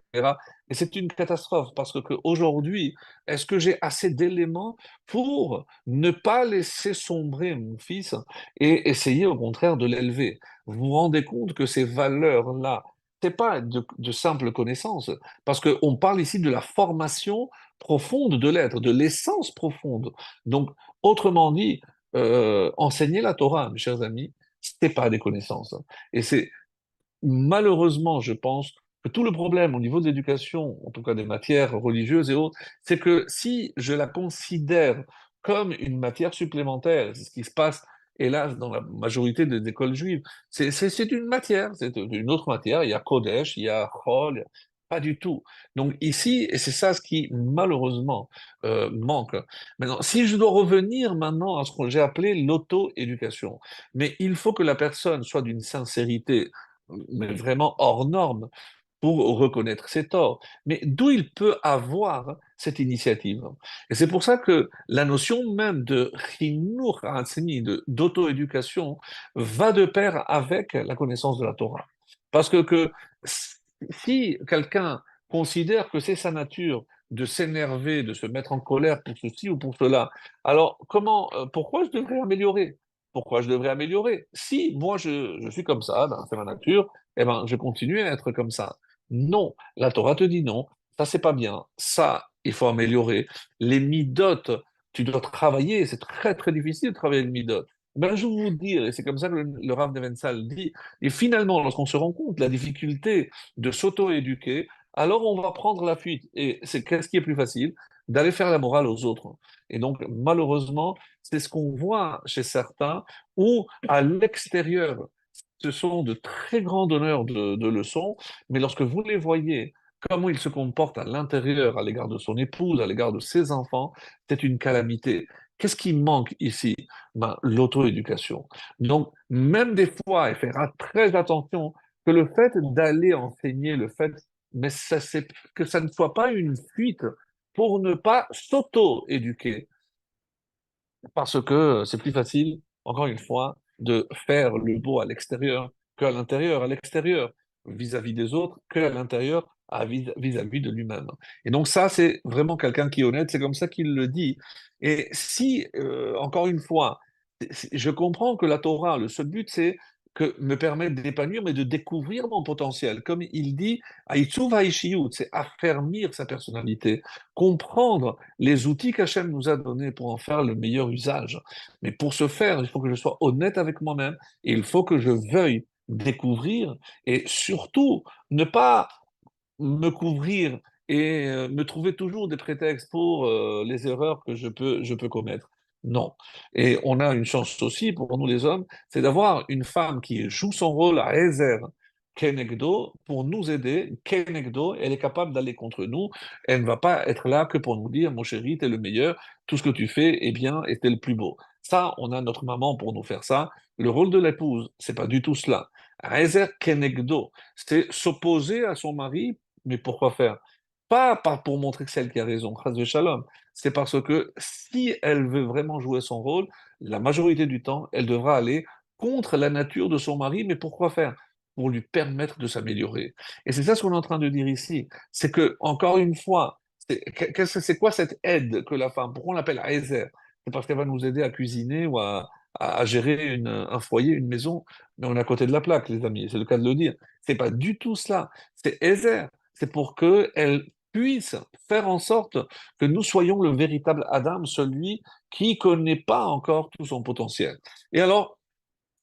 Et c'est une catastrophe parce que aujourd'hui, est-ce que j'ai assez d'éléments pour ne pas laisser sombrer mon fils et essayer au contraire de l'élever? Vous vous rendez compte que ces valeurs-là, c'est pas de simples connaissances, parce qu'on parle ici de la formation profonde de l'être, de l'essence profonde. Donc, autrement dit, enseigner la Torah, mes chers amis, c'est pas des connaissances. Et c'est malheureusement, je pense que tout le problème au niveau de l'éducation, en tout cas des matières religieuses et autres, c'est que si je la considère comme une matière supplémentaire, c'est ce qui se passe, hélas, dans la majorité des écoles juives, c'est une matière, c'est une autre matière, il y a Kodesh, il y a Chol, Pas du tout. Donc ici, et c'est ça ce qui malheureusement manque. Maintenant, si je dois revenir maintenant à ce que j'ai appelé l'auto-éducation, mais il faut que la personne soit d'une sincérité, mais vraiment hors norme, pour reconnaître ses torts. Mais d'où il peut avoir cette initiative? Et c'est pour ça que la notion même de chinuch ha'atzmi, d'auto-éducation, va de pair avec la connaissance de la Torah. Parce que si quelqu'un considère que c'est sa nature de s'énerver, de se mettre en colère pour ceci ou pour cela, alors pourquoi je devrais améliorer? Pourquoi je devrais améliorer? Si moi je suis comme ça, ben, c'est ma nature, eh ben, je continue à être comme ça. Non, la Torah te dit non, ça c'est pas bien, ça il faut améliorer. Les midotes, tu dois travailler, c'est très très difficile de travailler les midotes. Ben, je vais vous dire, et c'est comme ça que le Rav Nevensal dit, et finalement, lorsqu'on se rend compte de la difficulté de s'auto-éduquer, alors on va prendre la fuite. Et c'est qu'est-ce qui est plus facile? D'aller faire la morale aux autres. Et donc, malheureusement, c'est ce qu'on voit chez certains, où à l'extérieur, ce sont de très grands donneurs de leçons, mais lorsque vous les voyez, comment ils se comportent à l'intérieur, à l'égard de son épouse, à l'égard de ses enfants, c'est une calamité. Qu'est-ce qui manque ici? Ben, l'auto-éducation. Donc, même des fois, il faudra très attention que le fait d'aller enseigner, le fait, mais ça, c'est que ça ne soit pas une fuite pour ne pas s'auto-éduquer. Parce que c'est plus facile, encore une fois, de faire le beau à l'extérieur qu'à l'intérieur, à l'extérieur, vis-à-vis des autres, qu'à l'intérieur, vis-à-vis de lui-même. Et donc ça, c'est vraiment quelqu'un qui est honnête, c'est comme ça qu'il le dit. Et si, encore une fois, je comprends que la Torah, le seul but, c'est que me permettre d'épanouir, mais de découvrir mon potentiel. Comme il dit, Aïtsuv Haïshiyut, c'est affermir sa personnalité, comprendre les outils qu'Hachem nous a donnés pour en faire le meilleur usage. Mais pour ce faire, il faut que je sois honnête avec moi-même et il faut que je veuille découvrir et surtout ne pas me couvrir et me trouver toujours des prétextes pour les erreurs que je peux commettre. Non. Et on a une chance aussi pour nous les hommes, c'est d'avoir une femme qui joue son rôle à Ezer Kenegdo pour nous aider. Kenegdo, elle est capable d'aller contre nous. Elle ne va pas être là que pour nous dire, mon chéri, t'es le meilleur, tout ce que tu fais est bien et t'es le plus beau. Ça, on a notre maman pour nous faire ça. Le rôle de l'épouse, c'est pas du tout cela. Ezer Kenegdo, c'est s'opposer à son mari, mais pourquoi faire? Pas pour montrer que c'est elle qui a raison, chas shalom. C'est parce que si elle veut vraiment jouer son rôle, la majorité du temps, elle devra aller contre la nature de son mari, mais pourquoi faire? Pour lui permettre de s'améliorer. Et c'est ça ce qu'on est en train de dire ici. C'est que, encore une fois, c'est quoi cette aide que la femme, pourquoi on l'appelle Aizer? C'est parce qu'elle va nous aider à cuisiner ou à gérer un foyer, une maison, mais on est à côté de la plaque, les amis, c'est le cas de le dire. C'est pas du tout cela. C'est Aizer. C'est pour qu'elle puisse faire en sorte que nous soyons le véritable Adam, celui qui connaît pas encore tout son potentiel. Et alors,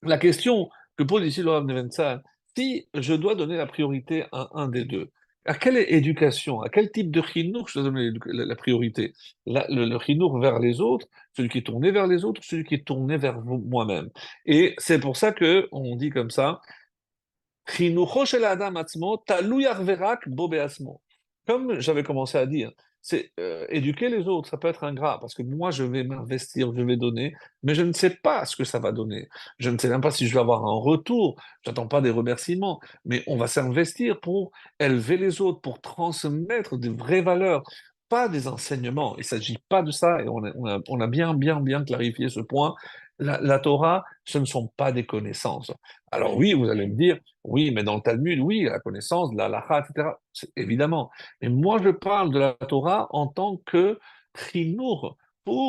la question que pose ici Laurent Nevensa, si je dois donner la priorité à un des deux, à quelle éducation, à quel type de chinour je dois donner la priorité? Le chinour vers les autres, celui qui est tourné vers les autres, celui qui est tourné vers moi-même. Et c'est pour ça que on dit comme ça, חינוכו של האדם עצמו תלוי אך ורק בו בעצמו. Comme j'avais commencé à dire, c'est éduquer les autres, ça peut être ingrat, parce que moi, je vais m'investir, je vais donner, mais je ne sais pas ce que ça va donner. Je ne sais même pas si je vais avoir un retour, j'attends pas des remerciements, mais on va s'investir pour élever les autres, pour transmettre des vraies valeurs, pas des enseignements. Il ne s'agit pas de ça, et on a bien clarifié ce point. La Torah, ce ne sont pas des connaissances. Alors oui, vous allez me dire, oui, mais dans le Talmud, oui, la connaissance, la halakha, etc. Évidemment. Mais moi, je parle de la Torah en tant que chinour,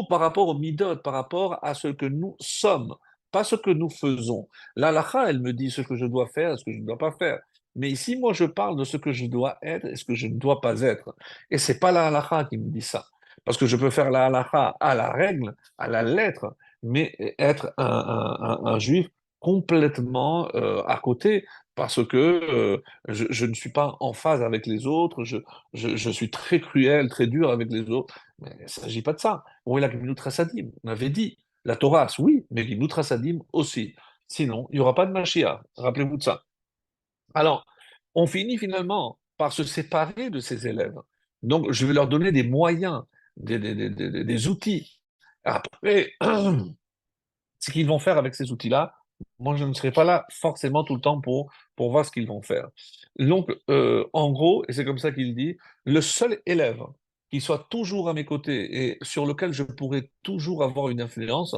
par rapport au midot, par rapport à ce que nous sommes, pas ce que nous faisons. La halakha, elle me dit ce que je dois faire et ce que je ne dois pas faire. Mais ici, moi, je parle de ce que je dois être et ce que je ne dois pas être. Et c'est pas la halakha qui me dit ça. Parce que je peux faire la halakha à la règle, à la lettre, mais être un juif complètement à côté parce que je ne suis pas en phase avec les autres, je suis très cruel, très dur avec les autres. Mais il ne s'agit pas de ça. Où est la Gemilut Chassadim? On avait dit, la Torah, oui, mais Gemilut Chassadim aussi. Sinon, il n'y aura pas de Mashiach. Rappelez-vous de ça. Alors, on finit finalement par se séparer de ses élèves. Donc, je vais leur donner des moyens, des outils. Après, ce qu'ils vont faire avec ces outils-là, moi, je ne serai pas là forcément tout le temps pour voir ce qu'ils vont faire. Donc, en gros, et c'est comme ça qu'il dit, le seul élève qui soit toujours à mes côtés et sur lequel je pourrai toujours avoir une influence,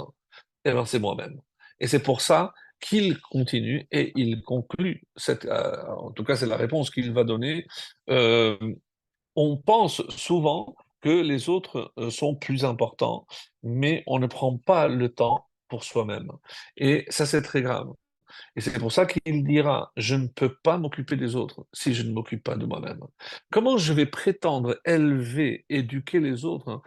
eh ben, c'est moi-même. Et c'est pour ça qu'il continue et il conclut, en tout cas c'est la réponse qu'il va donner. Euh, on pense souvent que les autres sont plus importants, mais on ne prend pas le temps pour soi-même. Et ça, c'est très grave. Et c'est pour ça qu'il dira, je ne peux pas m'occuper des autres si je ne m'occupe pas de moi-même. Comment je vais prétendre élever, éduquer les autres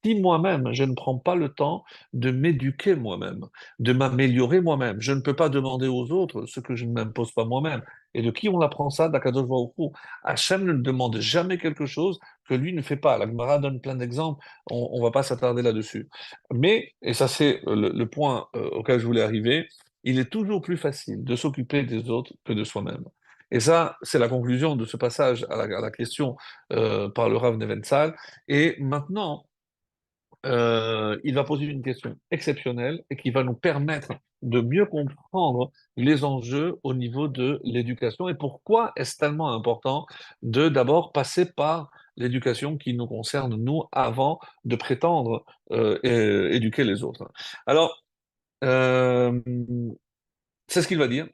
si moi-même, je ne prends pas le temps de m'éduquer moi-même, de m'améliorer moi-même? Je ne peux pas demander aux autres ce que je ne m'impose pas moi-même. Et de qui on apprend ça? D'Akadosh Baruch Hu. Hachem ne demande jamais quelque chose que lui ne fait pas. La Gemara donne plein d'exemples, on ne va pas s'attarder là-dessus. Mais, et ça c'est le point auquel je voulais arriver, il est toujours plus facile de s'occuper des autres que de soi-même. Et ça, c'est la conclusion de ce passage à la question par le Rav Neventsal. Et maintenant, il va poser une question exceptionnelle et qui va nous permettre de mieux comprendre les enjeux au niveau de l'éducation et pourquoi est-ce tellement important de d'abord passer par l'éducation qui nous concerne, nous, avant de prétendre éduquer les autres. Alors, euh, c'est ce qu'il va dire.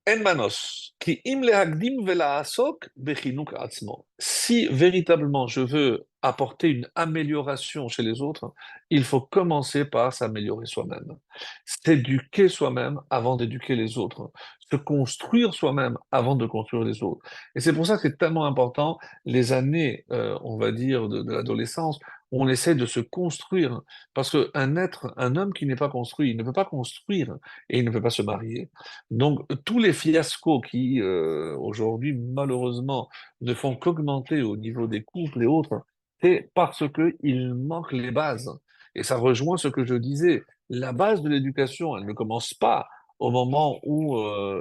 En manos, ki im lehagdim velaasok bechinuk atzmo. Si véritablement je veux apporter une amélioration chez les autres, il faut commencer par s'améliorer soi-même. S'éduquer soi-même avant d'éduquer les autres. Se construire soi-même avant de construire les autres. Et c'est pour ça que c'est tellement important les années, on va dire, de l'adolescence, où on essaie de se construire. Parce qu'un être, un homme qui n'est pas construit, il ne peut pas construire et il ne peut pas se marier. Donc, tous les fiascos qui, aujourd'hui, malheureusement, ne font qu'augmenter au niveau des couples et autres, c'est parce qu'il manque les bases. Et ça rejoint ce que je disais. La base de l'éducation, elle ne commence pas au moment où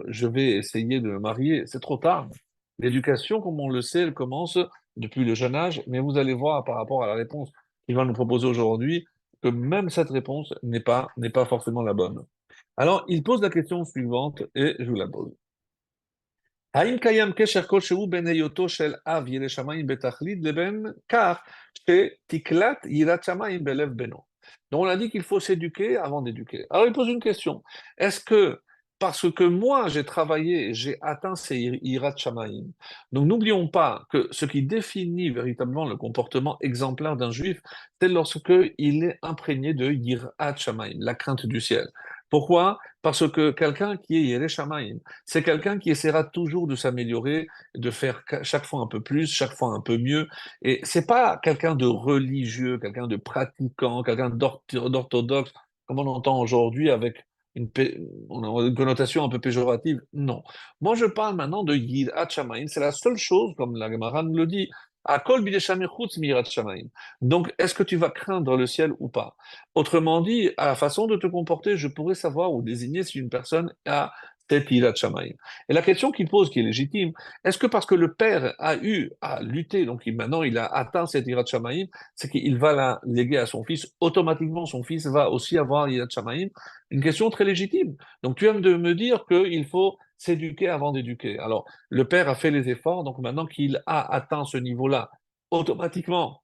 je vais essayer de me marier. C'est trop tard. L'éducation, comme on le sait, elle commence depuis le jeune âge, mais vous allez voir par rapport à la réponse qu'il va nous proposer aujourd'hui, que même cette réponse n'est pas forcément la bonne. Alors, il pose la question suivante et je vous la pose. האם קיים קשר כלשהו בין היותו של אב ירא שמיים בתכלית לבין כך שתקלט יראת שמיים בלב בנו? Donc on a dit qu'il faut s'éduquer avant d'éduquer. Alors il pose une question. Est-ce que parce que moi j'ai travaillé, j'ai atteint ces yirat shamayim. Donc n'oublions pas que ce qui définit véritablement le comportement exemplaire d'un juif, c'est lorsque il est imprégné de yirat shamayim, la crainte du ciel. Pourquoi? Parce que quelqu'un qui est yireh shamayim, c'est quelqu'un qui essaiera toujours de s'améliorer, de faire chaque fois un peu plus, chaque fois un peu mieux. Et c'est pas quelqu'un de religieux, quelqu'un de pratiquant, quelqu'un d'orthodoxe, comme on entend aujourd'hui avec on a une connotation un peu péjorative. Non. Moi, je parle maintenant de Yirat Shamayim. C'est la seule chose, comme la Gemara nous le dit, à Kol Bideshamir Chutz Mirat Shamayim. Donc, est-ce que tu vas craindre le ciel ou pas? Autrement dit, à la façon de te comporter, je pourrais savoir ou désigner si une personne a cette Yirat Shamayim. Et la question qu'il pose, qui est légitime, est-ce que parce que le père a eu à lutter, donc maintenant il a atteint cette Yirat Shamayim, c'est qu'il va la léguer à son fils, automatiquement son fils va aussi avoir Yirat Shamayim? Une question très légitime. Donc tu viens de me dire qu'il faut s'éduquer avant d'éduquer. Alors le père a fait les efforts, donc maintenant qu'il a atteint ce niveau-là, automatiquement,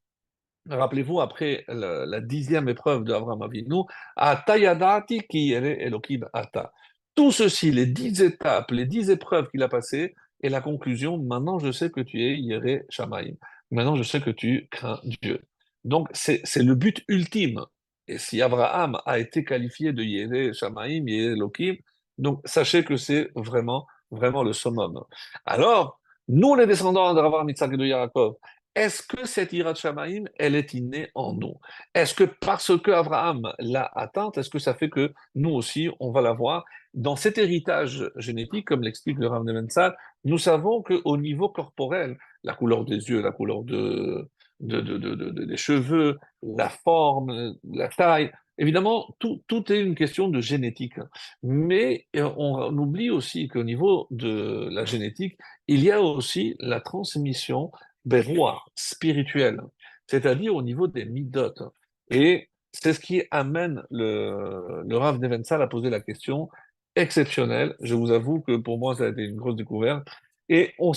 rappelez-vous, après la 10e épreuve d'Abraham Avinu, Ata yadati ki yere Elokim ata. Tout ceci, les 10 étapes, les 10 épreuves qu'il a passées, et la conclusion, maintenant je sais que tu es Yere Shamaim. Maintenant je sais que tu crains Dieu. Donc c'est le but ultime. Et si Abraham a été qualifié de Yere Shamaim, Yere Elokim, donc sachez que c'est vraiment, vraiment le summum. Alors, nous les descendants d'Abraham, Yitzhak et de Yaakov, est-ce que cette Yirat Shamaim, elle est innée en nous? Est-ce que parce que Abraham l'a atteinte, est-ce que ça fait que nous aussi, on va l'avoir? Dans cet héritage génétique, comme l'explique le Rav Nebenzahl, nous savons qu'au niveau corporel, la couleur des yeux, la couleur des cheveux, la forme, la taille, évidemment, tout est une question de génétique. Mais on oublie aussi qu'au niveau de la génétique, il y a aussi la transmission berroir, spirituelle, c'est-à-dire au niveau des midotes. Et c'est ce qui amène le Rav Nebenzahl à poser la question exceptionnelle. Je vous avoue que pour moi, ça a été une grosse découverte. Et on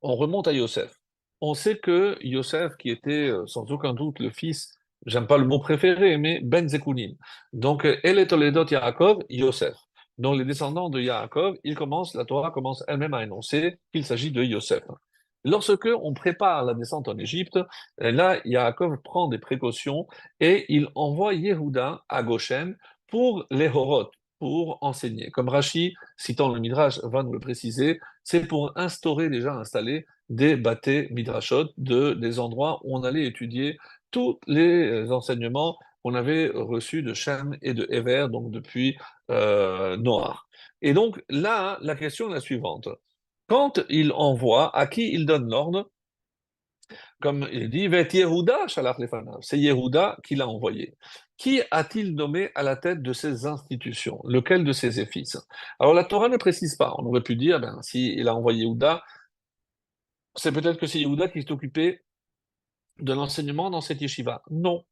remonte à Yosef. On sait que Yosef, qui était sans aucun doute le fils, j'aime pas le mot préféré, mais Ben Zekounim. Donc, El et Toledot Yaakov, Yosef. Donc, les descendants de Yaakov, la Torah commence elle-même à énoncer qu'il s'agit de Yosef. Lorsque on prépare la descente en Égypte, là, Yaakov prend des précautions et il envoie Yehuda à Goshen pour les Horot, pour enseigner. Comme Rashi, citant le Midrash, va nous le préciser, c'est pour installer des bâtés midrashot, des endroits où on allait étudier tous les enseignements qu'on avait reçus de Shem et de Ever, donc depuis Noach. Et donc là, la question est la suivante. Quand il envoie, à qui il donne l'ordre? Comme il dit, Vet Yehuda shalach lefanav. C'est Yehuda qui l'a envoyé. Qui a-t-il nommé à la tête de ces institutions? Lequel de ses fils? Alors la Torah ne précise pas. On aurait pu dire, ben, si il a envoyé Yehuda, c'est peut-être que c'est Yehuda qui s'est occupé de l'enseignement dans cette yeshiva. Non.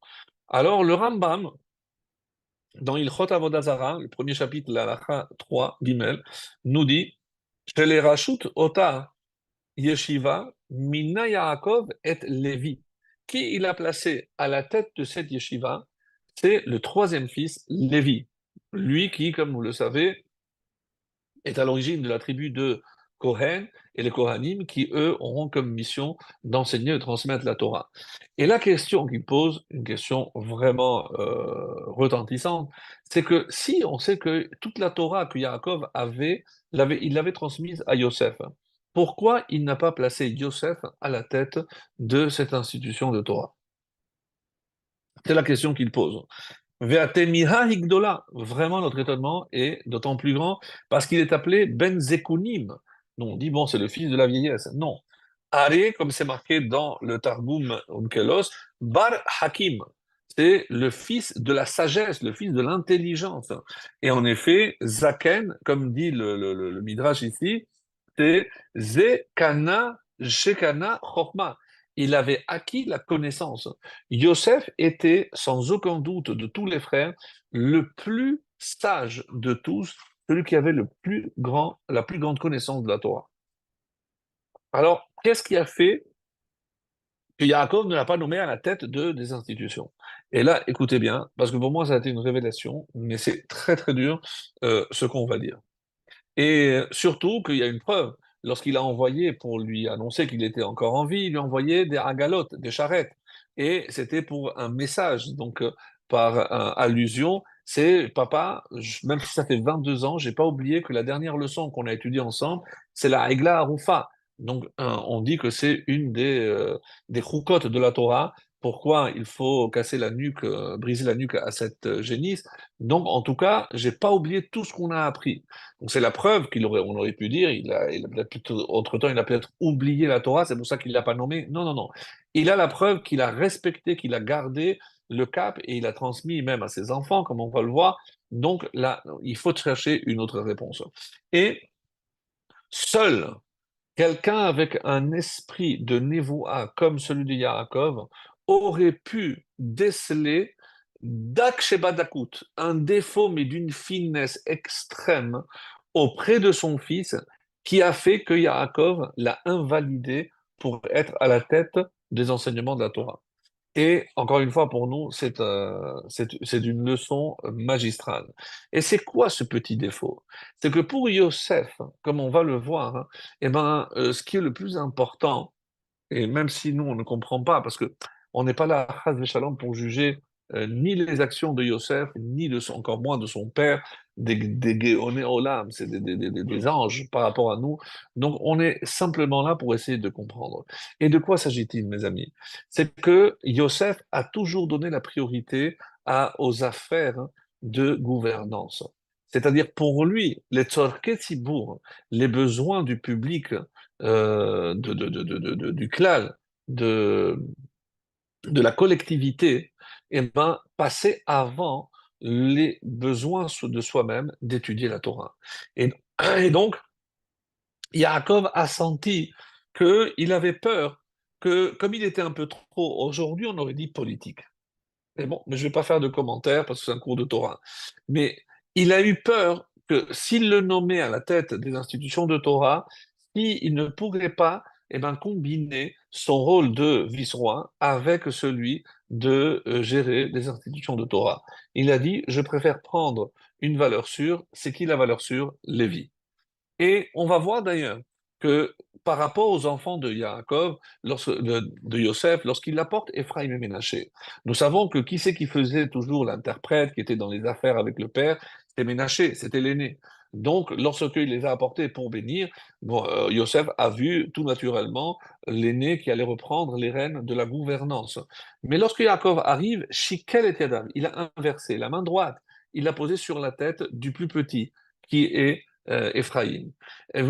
Alors le Rambam, dans Ilchot Avodah Zarah, le premier chapitre, la halakha 3, Gimel, nous dit, chez les Rashut Ota Yeshiva, Mina Yaakov et Lévi. Qui il a placé à la tête de cette yeshiva? C'est le troisième fils, Lévi. Lui qui, comme vous le savez, est à l'origine de la tribu de Kohen et les Kohanim qui, eux, auront comme mission d'enseigner et de transmettre la Torah. Et la question qu'il pose, une question vraiment retentissante, c'est que si on sait que toute la Torah que Yaakov il l'avait transmise à Yosef, pourquoi il n'a pas placé Yosef à la tête de cette institution de Torah? C'est la question qu'il pose. Ve'atemiha higdola. Vraiment, notre étonnement est d'autant plus grand parce qu'il est appelé Ben Zekunim. Non, on dit, bon, c'est le fils de la vieillesse. Non. Are, comme c'est marqué dans le Targum Onkelos, Bar Hakim. C'est le fils de la sagesse, le fils de l'intelligence. Et en effet, Zaken, comme dit le Midrash ici, c'est Zekana Shekana Chokma. Il avait acquis la connaissance. Yosef était, sans aucun doute de tous les frères, le plus sage de tous, celui qui avait la plus grande connaissance de la Torah. Alors, qu'est-ce qui a fait que Yaakov ne l'a pas nommé à la tête des institutions? Et là, écoutez bien, parce que pour moi, ça a été une révélation, mais c'est très très dur ce qu'on va dire. Et surtout qu'il y a une preuve. Lorsqu'il a envoyé pour lui annoncer qu'il était encore en vie, il lui a envoyé des agalotes, des charrettes. Et c'était pour un message. Donc, par allusion, c'est papa, même si ça fait 22 ans, j'ai pas oublié que la dernière leçon qu'on a étudiée ensemble, c'est la Egla Arufa. Donc, on dit que c'est une des choukotes de la Torah. Pourquoi il faut casser la nuque, briser la nuque à cette génisse? Donc, en tout cas, j'ai pas oublié tout ce qu'on a appris. Donc c'est la preuve on aurait pu dire, il a peut-être entre-temps, il a peut-être oublié la Torah, c'est pour ça qu'il ne l'a pas nommé. Non, non, non. Il a la preuve qu'il a respecté, qu'il a gardé le cap et il a transmis même à ses enfants, comme on va le voir. Donc là, il faut chercher une autre réponse. Et seul quelqu'un avec un esprit de Névoa comme celui de Yaakov aurait pu déceler Dak Shebadakut, un défaut mais d'une finesse extrême auprès de son fils qui a fait que Yaakov l'a invalidé pour être à la tête des enseignements de la Torah. Et encore une fois, pour nous, c'est une leçon magistrale. Et c'est quoi ce petit défaut? C'est que pour Yosef, comme on va le voir, hein, eh ben, ce qui est le plus important, et même si nous, on ne comprend pas, parce que on n'est pas là, Chas v'Shalom, pour juger ni les actions de Yosef, ni encore moins de son père, des Géoné Olam, c'est des anges par rapport à nous. Donc, on est simplement là pour essayer de comprendre. Et de quoi s'agit-il, mes amis? C'est que Yosef a toujours donné la priorité aux affaires de gouvernance. C'est-à-dire pour lui, les tzorkei tzibur, les besoins du public, du klal, de la collectivité, eh ben, passer avant les besoins de soi-même d'étudier la Torah. Et, et donc, Yaakov a senti qu'il avait peur que, comme il était un peu trop, aujourd'hui on aurait dit politique. Mais bon, mais je ne vais pas faire de commentaires parce que c'est un cours de Torah. Mais il a eu peur que s'il le nommait à la tête des institutions de Torah, il ne pourrait pas combiner son rôle de vice-roi avec celui de gérer les institutions de Torah. Il a dit, je préfère prendre une valeur sûre. C'est qui la valeur sûre? Lévi. Et on va voir d'ailleurs que par rapport aux enfants de Yaakov, de Yosef, lorsqu'il apporte Ephraim et Ménaché, nous savons que qui c'est qui faisait toujours l'interprète, qui était dans les affaires avec le père, c'était Ménaché, c'était l'aîné. Donc, lorsqu'il les a apportés pour bénir, bon, Yosef a vu tout naturellement l'aîné qui allait reprendre les rênes de la gouvernance. Mais lorsque Yaakov arrive, Shikel et Yadav, il a inversé la main droite, il l'a posée sur la tête du plus petit, qui est Ephraïm. Et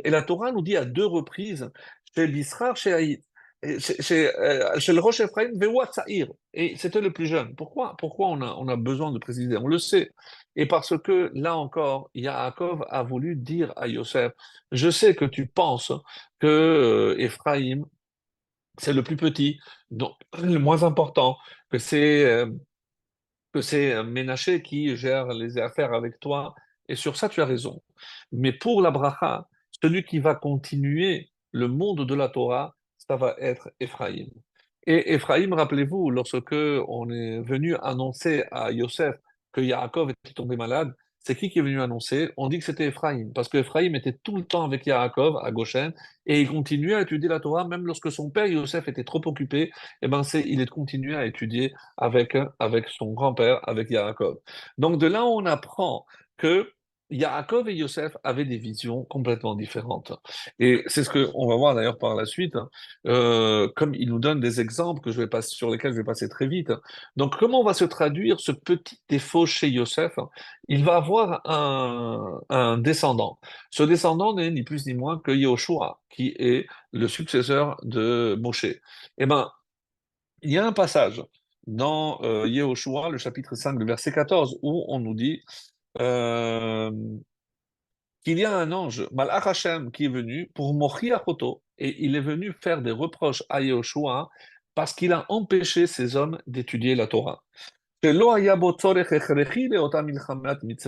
la Torah nous dit à deux reprises, chez l'Isra, chez le Rosh Ephraïm, Vehu Atzaïr. Et c'était le plus jeune. Pourquoi on a besoin de préciser? On le sait. Et parce que là encore, Yaakov a voulu dire à Yosef, je sais que tu penses que Ephraïm, c'est le plus petit, donc le moins important, que c'est Ménaché qui gère les affaires avec toi, et sur ça tu as raison. Mais pour la bracha, celui qui va continuer le monde de la Torah, ça va être Éphraïm. Et Éphraïm, rappelez-vous, lorsque on est venu annoncer à Yosef que Yaakov était tombé malade, c'est qui est venu annoncer? On dit que c'était Éphraïm, parce que Éphraïm était tout le temps avec Yaakov à Goshen, et il continuait à étudier la Torah, même lorsque son père Yosef était trop occupé, il est continué à étudier avec son grand-père, avec Yaakov. Donc de là, on apprend que Yaakov et Yosef avaient des visions complètement différentes. Et c'est ce qu'on va voir d'ailleurs par la suite, comme il nous donne des exemples sur lesquels je vais passer très vite. Donc comment va se traduire ce petit défaut chez Yosef? Il va avoir un descendant. Ce descendant n'est ni plus ni moins que Yehoshua, qui est le successeur de Moshe. Eh bien, il y a un passage dans Yehoshua, le chapitre 5, le verset 14, où on nous dit euh, qu'il y a un ange, Malach Hashem, qui est venu pour Mochiachoto, et il est venu faire des reproches à Yehoshua parce qu'il a empêché ces hommes d'étudier la Torah. C'est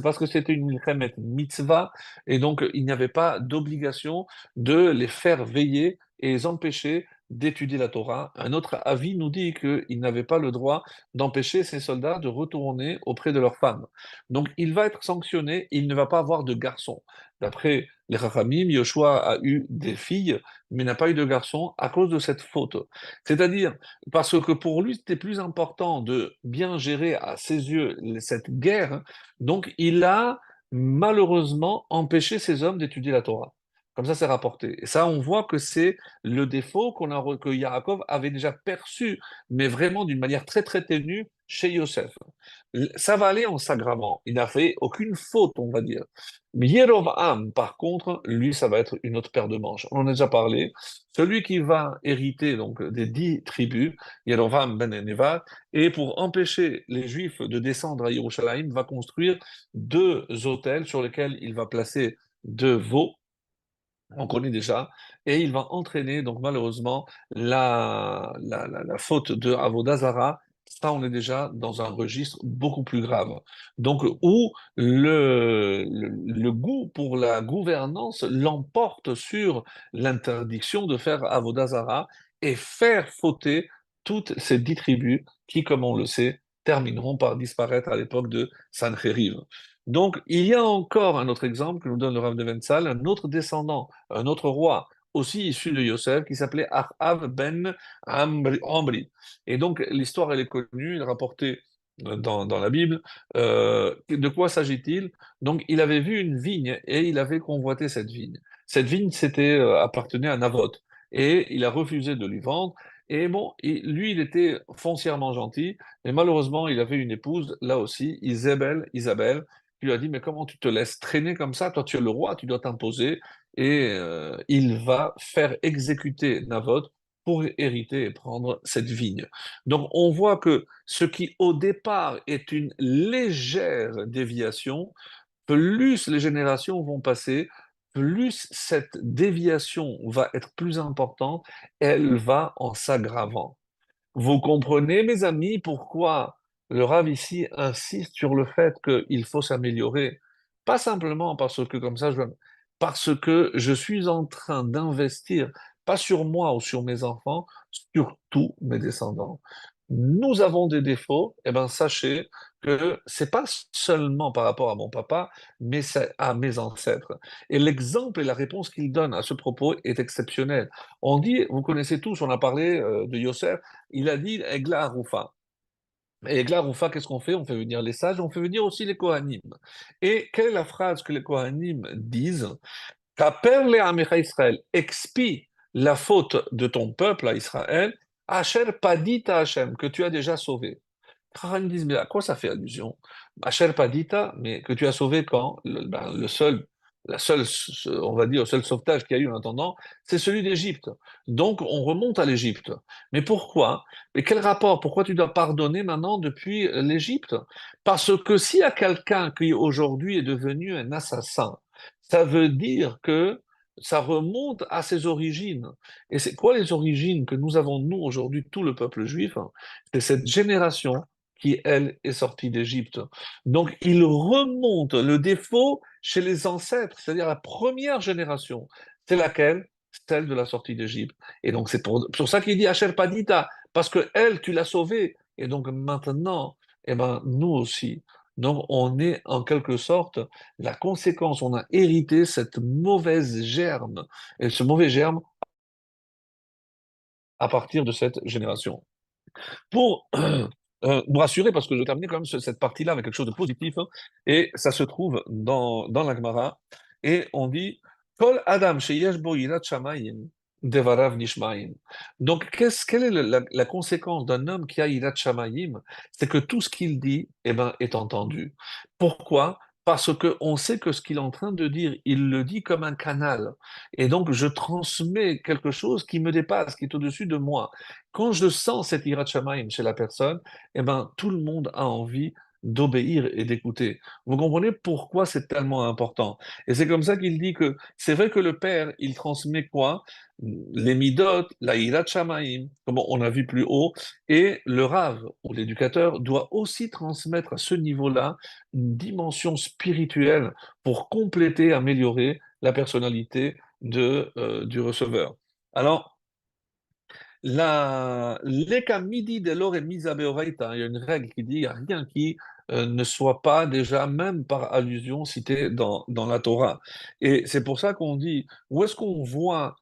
parce que c'était une milchemet mitzvah, et donc il n'y avait pas d'obligation de les faire veiller et les empêcher d'étudier la Torah. Un autre avis nous dit qu'ils n'avaient pas le droit d'empêcher ces soldats de retourner auprès de leurs femmes. Donc il va être sanctionné, il ne va pas avoir de garçon. D'après les Chachamim, Yoshua a eu des filles, mais n'a pas eu de garçon à cause de cette faute. C'est-à-dire, parce que pour lui, c'était plus important de bien gérer à ses yeux cette guerre, donc il a malheureusement empêché ces hommes d'étudier la Torah. Comme ça, c'est rapporté. Et ça, on voit que c'est le défaut que Yaakov avait déjà perçu, mais vraiment d'une manière très très ténue chez Yosef. Ça va aller en s'aggravant. Il n'a fait aucune faute, on va dire. Mais Yerovam, par contre, lui, ça va être une autre paire de manches. On en a déjà parlé. Celui qui va hériter donc des 10 tribus, Yerovam ben Nevat, et pour empêcher les Juifs de descendre à Yerushalayim, va construire deux autels sur lesquels il va placer deux veaux, on connaît déjà, et il va entraîner donc malheureusement la faute de Avodazara. Ça, on est déjà dans un registre beaucoup plus grave. Donc, où le goût pour la gouvernance l'emporte sur l'interdiction de faire Avodazara et faire fauter toutes ces 10 tribus qui, comme on le sait, termineront par disparaître à l'époque de Sancheriv. Donc, il y a encore un autre exemple que nous donne le Rav de Vensal, un autre descendant, un autre roi, aussi issu de Yosef, qui s'appelait Achav ben Amri. Et donc, l'histoire, elle est connue, elle est rapportée dans la Bible. De quoi s'agit-il? Donc, il avait vu une vigne et il avait convoité cette vigne. Cette vigne, appartenait à Naboth. Et il a refusé de lui vendre. Et bon, lui, il était foncièrement gentil, mais malheureusement, il avait une épouse, là aussi, Isabelle, qui lui a dit, mais comment tu te laisses traîner comme ça? Toi, tu es le roi, tu dois t'imposer. Et il va faire exécuter Naboth pour hériter et prendre cette vigne. Donc on voit que ce qui au départ est une légère déviation, plus les générations vont passer, plus cette déviation va être plus importante, elle va en s'aggravant. Vous comprenez, mes amis, pourquoi le Rav ici insiste sur le fait qu'il faut s'améliorer. Pas simplement parce que comme ça, parce que je suis en train d'investir, pas sur moi ou sur mes enfants, sur tous mes descendants. Nous avons des défauts, et bien sachez que c'est pas seulement par rapport à mon papa, mais c'est à mes ancêtres. Et l'exemple et la réponse qu'il donne à ce propos est exceptionnel. On dit, vous connaissez tous, on a parlé de Yosef, il a dit Egla Aroufa. Et Egla Aroufa, qu'est-ce qu'on fait? On fait venir les sages, on fait venir aussi les Kohanim. Et quelle est la phrase que les Kohanim disent? Kaper le Amecha Israël, expie la faute de ton peuple à Israël, Asher Padita Hashem, que tu as déjà sauvé. Ils disent, mais à quoi ça fait allusion? Asher Padita, mais que tu as sauvé quand? Le seul, on va dire, le seul sauvetage qu'il y a eu en attendant, c'est celui d'Égypte. Donc, on remonte à l'Égypte. Mais pourquoi? Mais quel rapport? Pourquoi tu dois pardonner maintenant depuis l'Égypte? Parce que s'il y a quelqu'un qui aujourd'hui est devenu un assassin, ça veut dire que ça remonte à ses origines. Et c'est quoi les origines que nous avons, nous, aujourd'hui, tout le peuple juif? C'est cette génération qui, elle, est sortie d'Égypte. Donc, il remonte le défaut chez les ancêtres, c'est-à-dire la première génération. C'est laquelle? Celle de la sortie d'Égypte. Et donc, c'est pour ça qu'il dit Asher Padita, parce que elle, tu l'as sauvée. Et donc, maintenant, eh ben, nous aussi. Donc, on est en quelque sorte la conséquence, on a hérité cette mauvaise germe, et ce mauvais germe à partir de cette génération. Pour vous rassurer, parce que je vais terminer quand même cette partie-là avec quelque chose de positif, hein, et ça se trouve dans la Gemara, et on dit Kol Adam sheyesh bo yirat shamayim devarav nishmaim. Donc, quelle est la conséquence d'un homme qui a yirat shamayim? C'est que tout ce qu'il dit eh ben, est entendu. Pourquoi? Parce qu'on sait que ce qu'il est en train de dire, il le dit comme un canal. Et donc, je transmets quelque chose qui me dépasse, qui est au-dessus de moi. Quand je sens cette hirat shamayim chez la personne, eh ben, tout le monde a envie d'obéir et d'écouter. Vous comprenez pourquoi c'est tellement important? Et c'est comme ça qu'il dit que c'est vrai que le père, il transmet quoi? Les midot, la hirat shamayim, comme on a vu plus haut, et le rav ou l'éducateur doit aussi transmettre à ce niveau-là une dimension spirituelle pour compléter, améliorer la personnalité du receveur. Alors, l'Eka midi de l'or et misa beoraita, il y a une règle qui dit il n'y a rien qui ne soit pas déjà, même par allusion, cité dans la Torah. Et c'est pour ça qu'on dit, où est-ce qu'on voit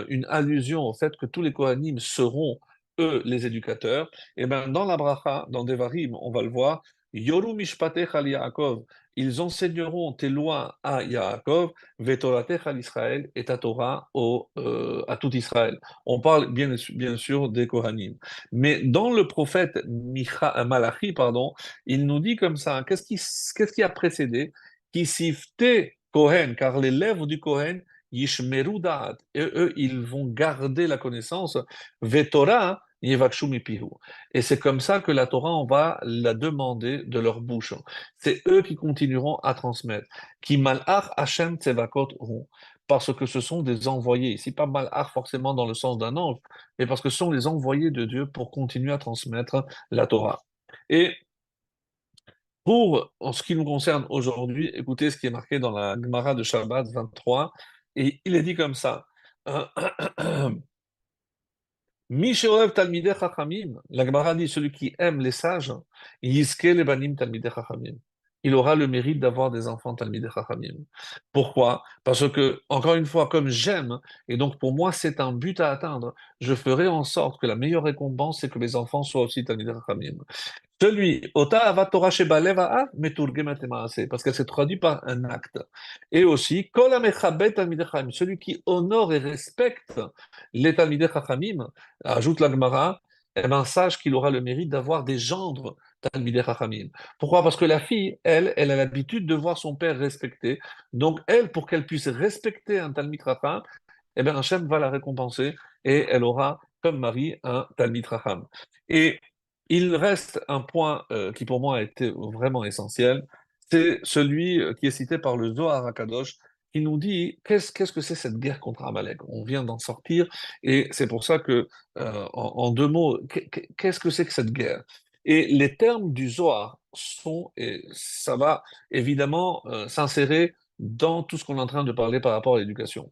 une allusion au fait que tous les Kohanim seront, eux, les éducateurs? Et bien, dans la bracha, dans Devarim, on va le voir, Yoru mishpatech al Yaakov, ils enseigneront tes lois à Yaakov, vetoratech al Israël, et ta Torah à tout Israël. On parle bien sûr des Kohanim. Mais dans le prophète Malachi, pardon, il nous dit comme ça, qu'est-ce qui a précédé? Qui sifte Kohen, car les lèvres du Kohen, yishmeru da'at, et eux, ils vont garder la connaissance, vetora, yevakshu mipihu. Et c'est comme ça que la Torah, on va la demander de leur bouche. C'est eux qui continueront à transmettre. Qui malach Hashem tsevakot hu, parce que ce sont des envoyés. Ici, pas malach forcément dans le sens d'un ange, mais parce que ce sont les envoyés de Dieu pour continuer à transmettre la Torah. Et en ce qui nous concerne aujourd'hui, écoutez ce qui est marqué dans la Gemara de Shabbat 23, et il est dit comme ça. Mi she'ohev talmidei chachamim, la Gemara dit celui qui aime les sages, yizke lebanim talmidei chachamim. Il aura le mérite d'avoir des enfants talmidei chachamim. Pourquoi? Parce que, encore une fois, comme j'aime, et donc pour moi c'est un but à atteindre, je ferai en sorte que la meilleure récompense, c'est que mes enfants soient aussi talmidei chachamim. Celui, Ota Avat Torah Shebalev Ha'av, Meturgemet Le'Maaseh, parce qu'elle se traduit par un acte. Et aussi, Kol HaMechabet Talmidei Chachamim, celui qui honore et respecte les Talmidei Chachamim, ajoute la Gemara, eh ben, sache qu'il aura le mérite d'avoir des gendres Talmidei Chachamim. Pourquoi? Parce que la fille, elle a l'habitude de voir son père respecté. Donc, elle, pour qu'elle puisse respecter un Talmid Chacham, eh bien, Hachem va la récompenser et elle aura comme mari un Talmid Chacham. Et il reste un point qui pour moi a été vraiment essentiel, c'est celui qui est cité par le Zohar HaKadosh, qui nous dit qu'est-ce que c'est cette guerre contre Amalek? On vient d'en sortir, et c'est pour ça que, en deux mots, qu'est-ce que c'est que cette guerre? Et les termes du Zohar sont, et ça va évidemment s'insérer dans tout ce qu'on est en train de parler par rapport à l'éducation.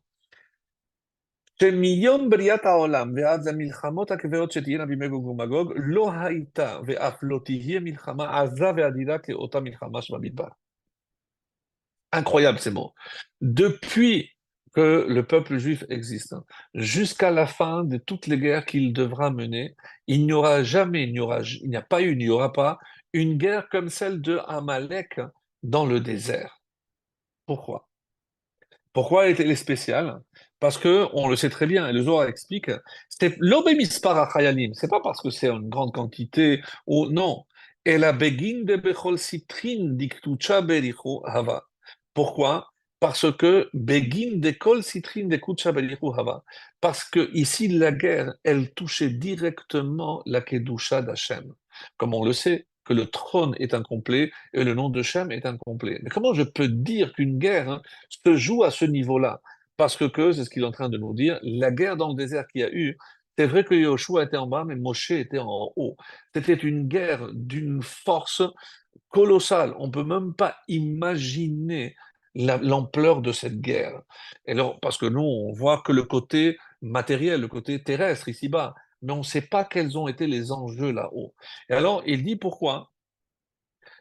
שמיום בריאת העולם ועד למלחמות הכבדות שתהיינה בימי גוג ומגוג, לא הייתה ואף לא תהיה מלחמה עזה ואדירה כאותה מלחמה שבמדבר. Incroyable ces mots. Depuis que le peuple juif existe, jusqu'à la fin de toutes les guerres qu'il devra mener, il n'y aura jamais, il n'y a pas eu, il n'y aura pas une guerre comme celle de Amalek dans le désert. Pourquoi? Pourquoi elle est spéciale? Parce que, on le sait très bien, et le Zohar explique, c'est l'obémispar achayalim, c'est pas parce que c'est une grande quantité, ou non. Et la begin de bechol citrin diktucha berichu hava. Pourquoi? Parce que begin de kol citrin diktucha berichu hava. Parce que ici, la guerre, elle touchait directement la kedusha d'Hachem. Comme on le sait, que le trône est incomplet et le nom de Shem est incomplet. Mais comment je peux dire qu'une guerre se joue à ce niveau-là? Parce que c'est ce qu'il est en train de nous dire, la guerre dans le désert qu'il y a eu, c'est vrai que Yoshua était en bas, mais Moshe était en haut. C'était une guerre d'une force colossale. On ne peut même pas imaginer l'ampleur de cette guerre. Et alors, parce que nous, on voit que le côté matériel, le côté terrestre ici-bas, mais on ne sait pas quels ont été les enjeux là-haut. Et alors, il dit pourquoi?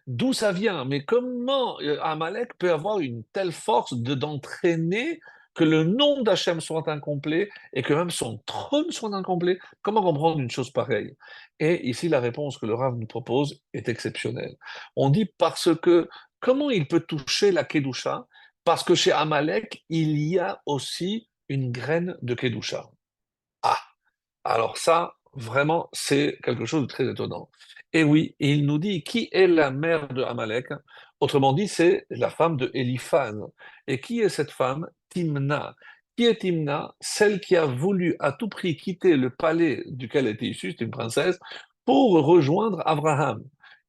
D'où ça vient? Mais comment Amalek peut avoir une telle force d'entraîner que le nom d'Hachem soit incomplet et que même son trône soit incomplet? Comment comprendre une chose pareille? Et ici, la réponse que le Rav nous propose est exceptionnelle. On dit parce que comment il peut toucher la Kedusha? Parce que chez Amalek, il y a aussi une graine de Kedusha. Ah! Alors ça, vraiment, c'est quelque chose de très étonnant. Et oui, il nous dit qui est la mère de Amalek. Autrement dit, c'est la femme de Éliphaz. Et qui est cette femme? Timna. Qui est Timna? Celle qui a voulu à tout prix quitter le palais duquel elle était issue, c'est une princesse, pour rejoindre Abraham.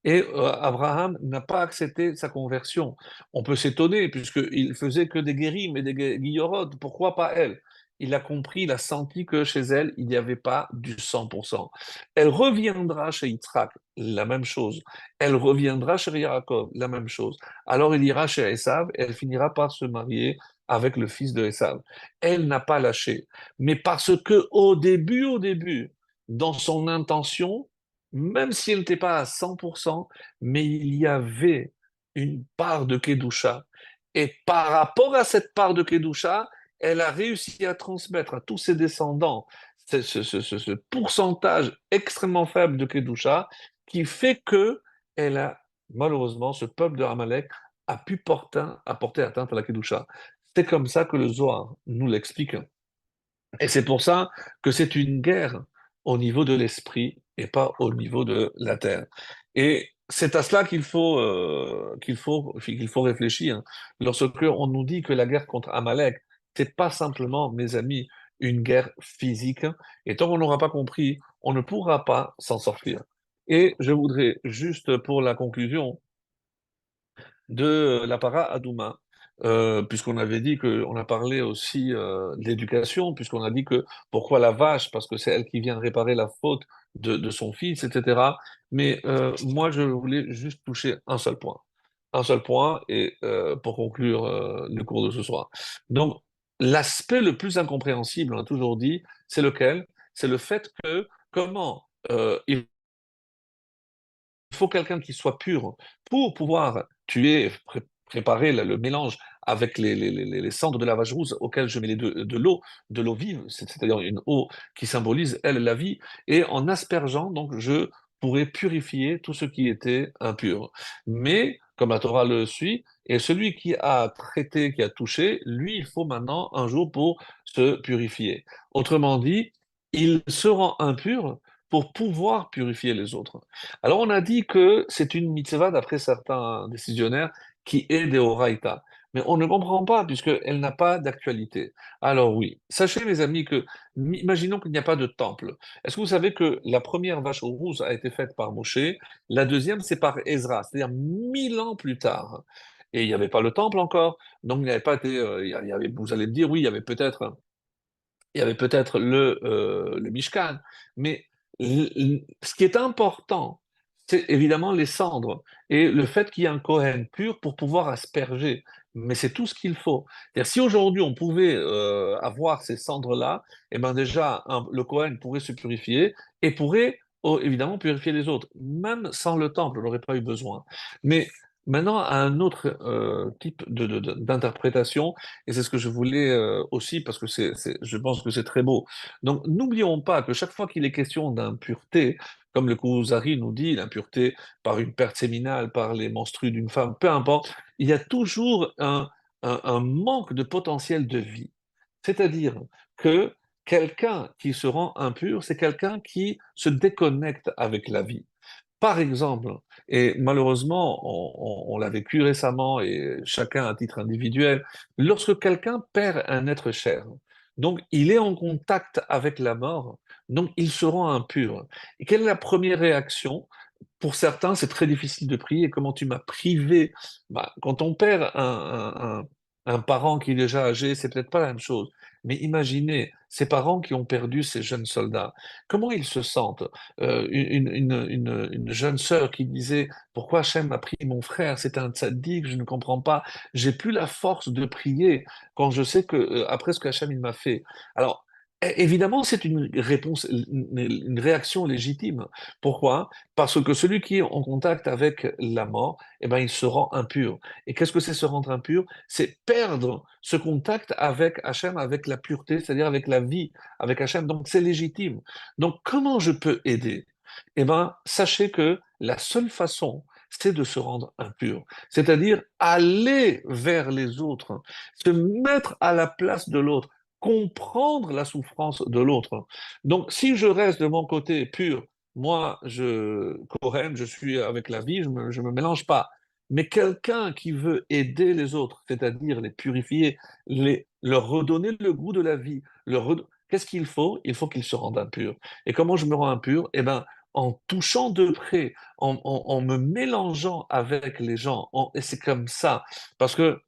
Et Abraham n'a pas accepté sa conversion. On peut s'étonner, puisqu'il faisait que des guérim et des guillorotes. Pourquoi pas elle? Il a compris, il a senti que chez elle, il n'y avait pas du 100%. Elle reviendra chez Yitzhak, la même chose. Elle reviendra chez Yaakov, la même chose. Alors il ira chez Esav et elle finira par se marier avec le fils de Esav. Elle n'a pas lâché. Mais parce que au début, dans son intention, même si elle n'était pas à 100%, mais il y avait une part de Kedusha. Et par rapport à cette part de Kedusha, elle a réussi à transmettre à tous ses descendants ce pourcentage extrêmement faible de Kedusha qui fait que elle a, malheureusement, ce peuple de Amalek a pu porter atteinte à la Kedusha. C'est comme ça que le Zohar nous l'explique. Et c'est pour ça que c'est une guerre au niveau de l'esprit et pas au niveau de la terre. Et c'est à cela qu'il faut réfléchir. Lorsque on nous dit que la guerre contre Amalek, c'est pas simplement, mes amis, une guerre physique. Et tant qu'on n'aura pas compris, on ne pourra pas s'en sortir. Et je voudrais juste pour la conclusion de la para Adouma, puisqu'on avait dit qu'on a parlé aussi de l'éducation, puisqu'on a dit que pourquoi la vache, parce que c'est elle qui vient réparer la faute de son fils, etc. Mais moi, je voulais juste toucher un seul point, et pour conclure le cours de ce soir. Donc, l'aspect le plus incompréhensible, on a toujours dit, c'est lequel? C'est le fait que comment il faut quelqu'un qui soit pur pour pouvoir tuer, préparer le mélange avec les cendres de la vache rousse auxquelles je mets de l'eau vive, c'est-à-dire une eau qui symbolise, elle, la vie, et en aspergeant, donc, je pourrais purifier tout ce qui était impur. Mais, comme la Torah le suit, et celui qui a traité, qui a touché, lui, il faut maintenant un jour pour se purifier. Autrement dit, il se rend impur pour pouvoir purifier les autres. Alors, on a dit que c'est une mitzvah, d'après certains décisionnaires, qui est des Horaïta. Mais on ne comprend pas puisqu'elle n'a pas d'actualité. Alors oui, sachez mes amis que, imaginons qu'il n'y a pas de temple. Est-ce que vous savez que la première vache rousse a été faite par Moshe, la deuxième c'est par Ezra, c'est-à-dire 1000 ans plus tard. Et il n'y avait pas le temple encore, donc il n'avait pas été, il y avait, vous allez me dire, oui, il y avait peut-être le Mishkan, mais ce qui est important, c'est évidemment les cendres et le fait qu'il y ait un Kohen pur pour pouvoir asperger. Mais c'est tout ce qu'il faut. C'est-à-dire, si aujourd'hui on pouvait avoir ces cendres-là, eh ben déjà, le Kohen pourrait se purifier et pourrait évidemment purifier les autres. Même sans le temple, on n'aurait pas eu besoin. Mais maintenant, à un autre type d'interprétation, et c'est ce que je voulais aussi, parce que je pense que c'est très beau. Donc, n'oublions pas que chaque fois qu'il est question d'impureté, comme le Kuzari nous dit, l'impureté par une perte séminale, par les menstrues d'une femme, peu importe, il y a toujours un manque de potentiel de vie. C'est-à-dire que quelqu'un qui se rend impur, c'est quelqu'un qui se déconnecte avec la vie. Par exemple, et malheureusement, on l'a vécu récemment et chacun à titre individuel, lorsque quelqu'un perd un être cher, donc il est en contact avec la mort, donc il se rend impur. Et quelle est la première réaction? Pour certains, c'est très difficile de prier. Comment tu m'as privé? Bah, quand on perd un parent qui est déjà âgé, c'est peut-être pas la même chose. Mais imaginez ces parents qui ont perdu ces jeunes soldats. Comment ils se sentent? Une jeune sœur qui disait, pourquoi Hachem a pris mon frère? C'est un tzaddik, je ne comprends pas. J'ai plus la force de prier quand je sais que, après ce que Hachem il m'a fait. Alors, évidemment, c'est une réponse, une réaction légitime. Pourquoi? Parce que celui qui est en contact avec la mort, eh ben, il se rend impur. Et qu'est-ce que c'est se rendre impur? C'est perdre ce contact avec Hachem, avec la pureté, c'est-à-dire avec la vie, avec Hachem. Donc, c'est légitime. Donc, comment je peux aider? Eh bien, sachez que la seule façon, c'est de se rendre impur. C'est-à-dire aller vers les autres, se mettre à la place de l'autre, comprendre la souffrance de l'autre. Donc, si je reste de mon côté pur, moi, Corinne, je suis avec la vie, je me mélange pas. Mais quelqu'un qui veut aider les autres, c'est-à-dire les purifier, leur redonner le goût de la vie, qu'est-ce qu'il faut? Il faut qu'ils se rendent impurs. Et comment je me rends impur? Eh ben, en touchant de près, en me mélangeant avec les gens. Et c'est comme ça. Parce que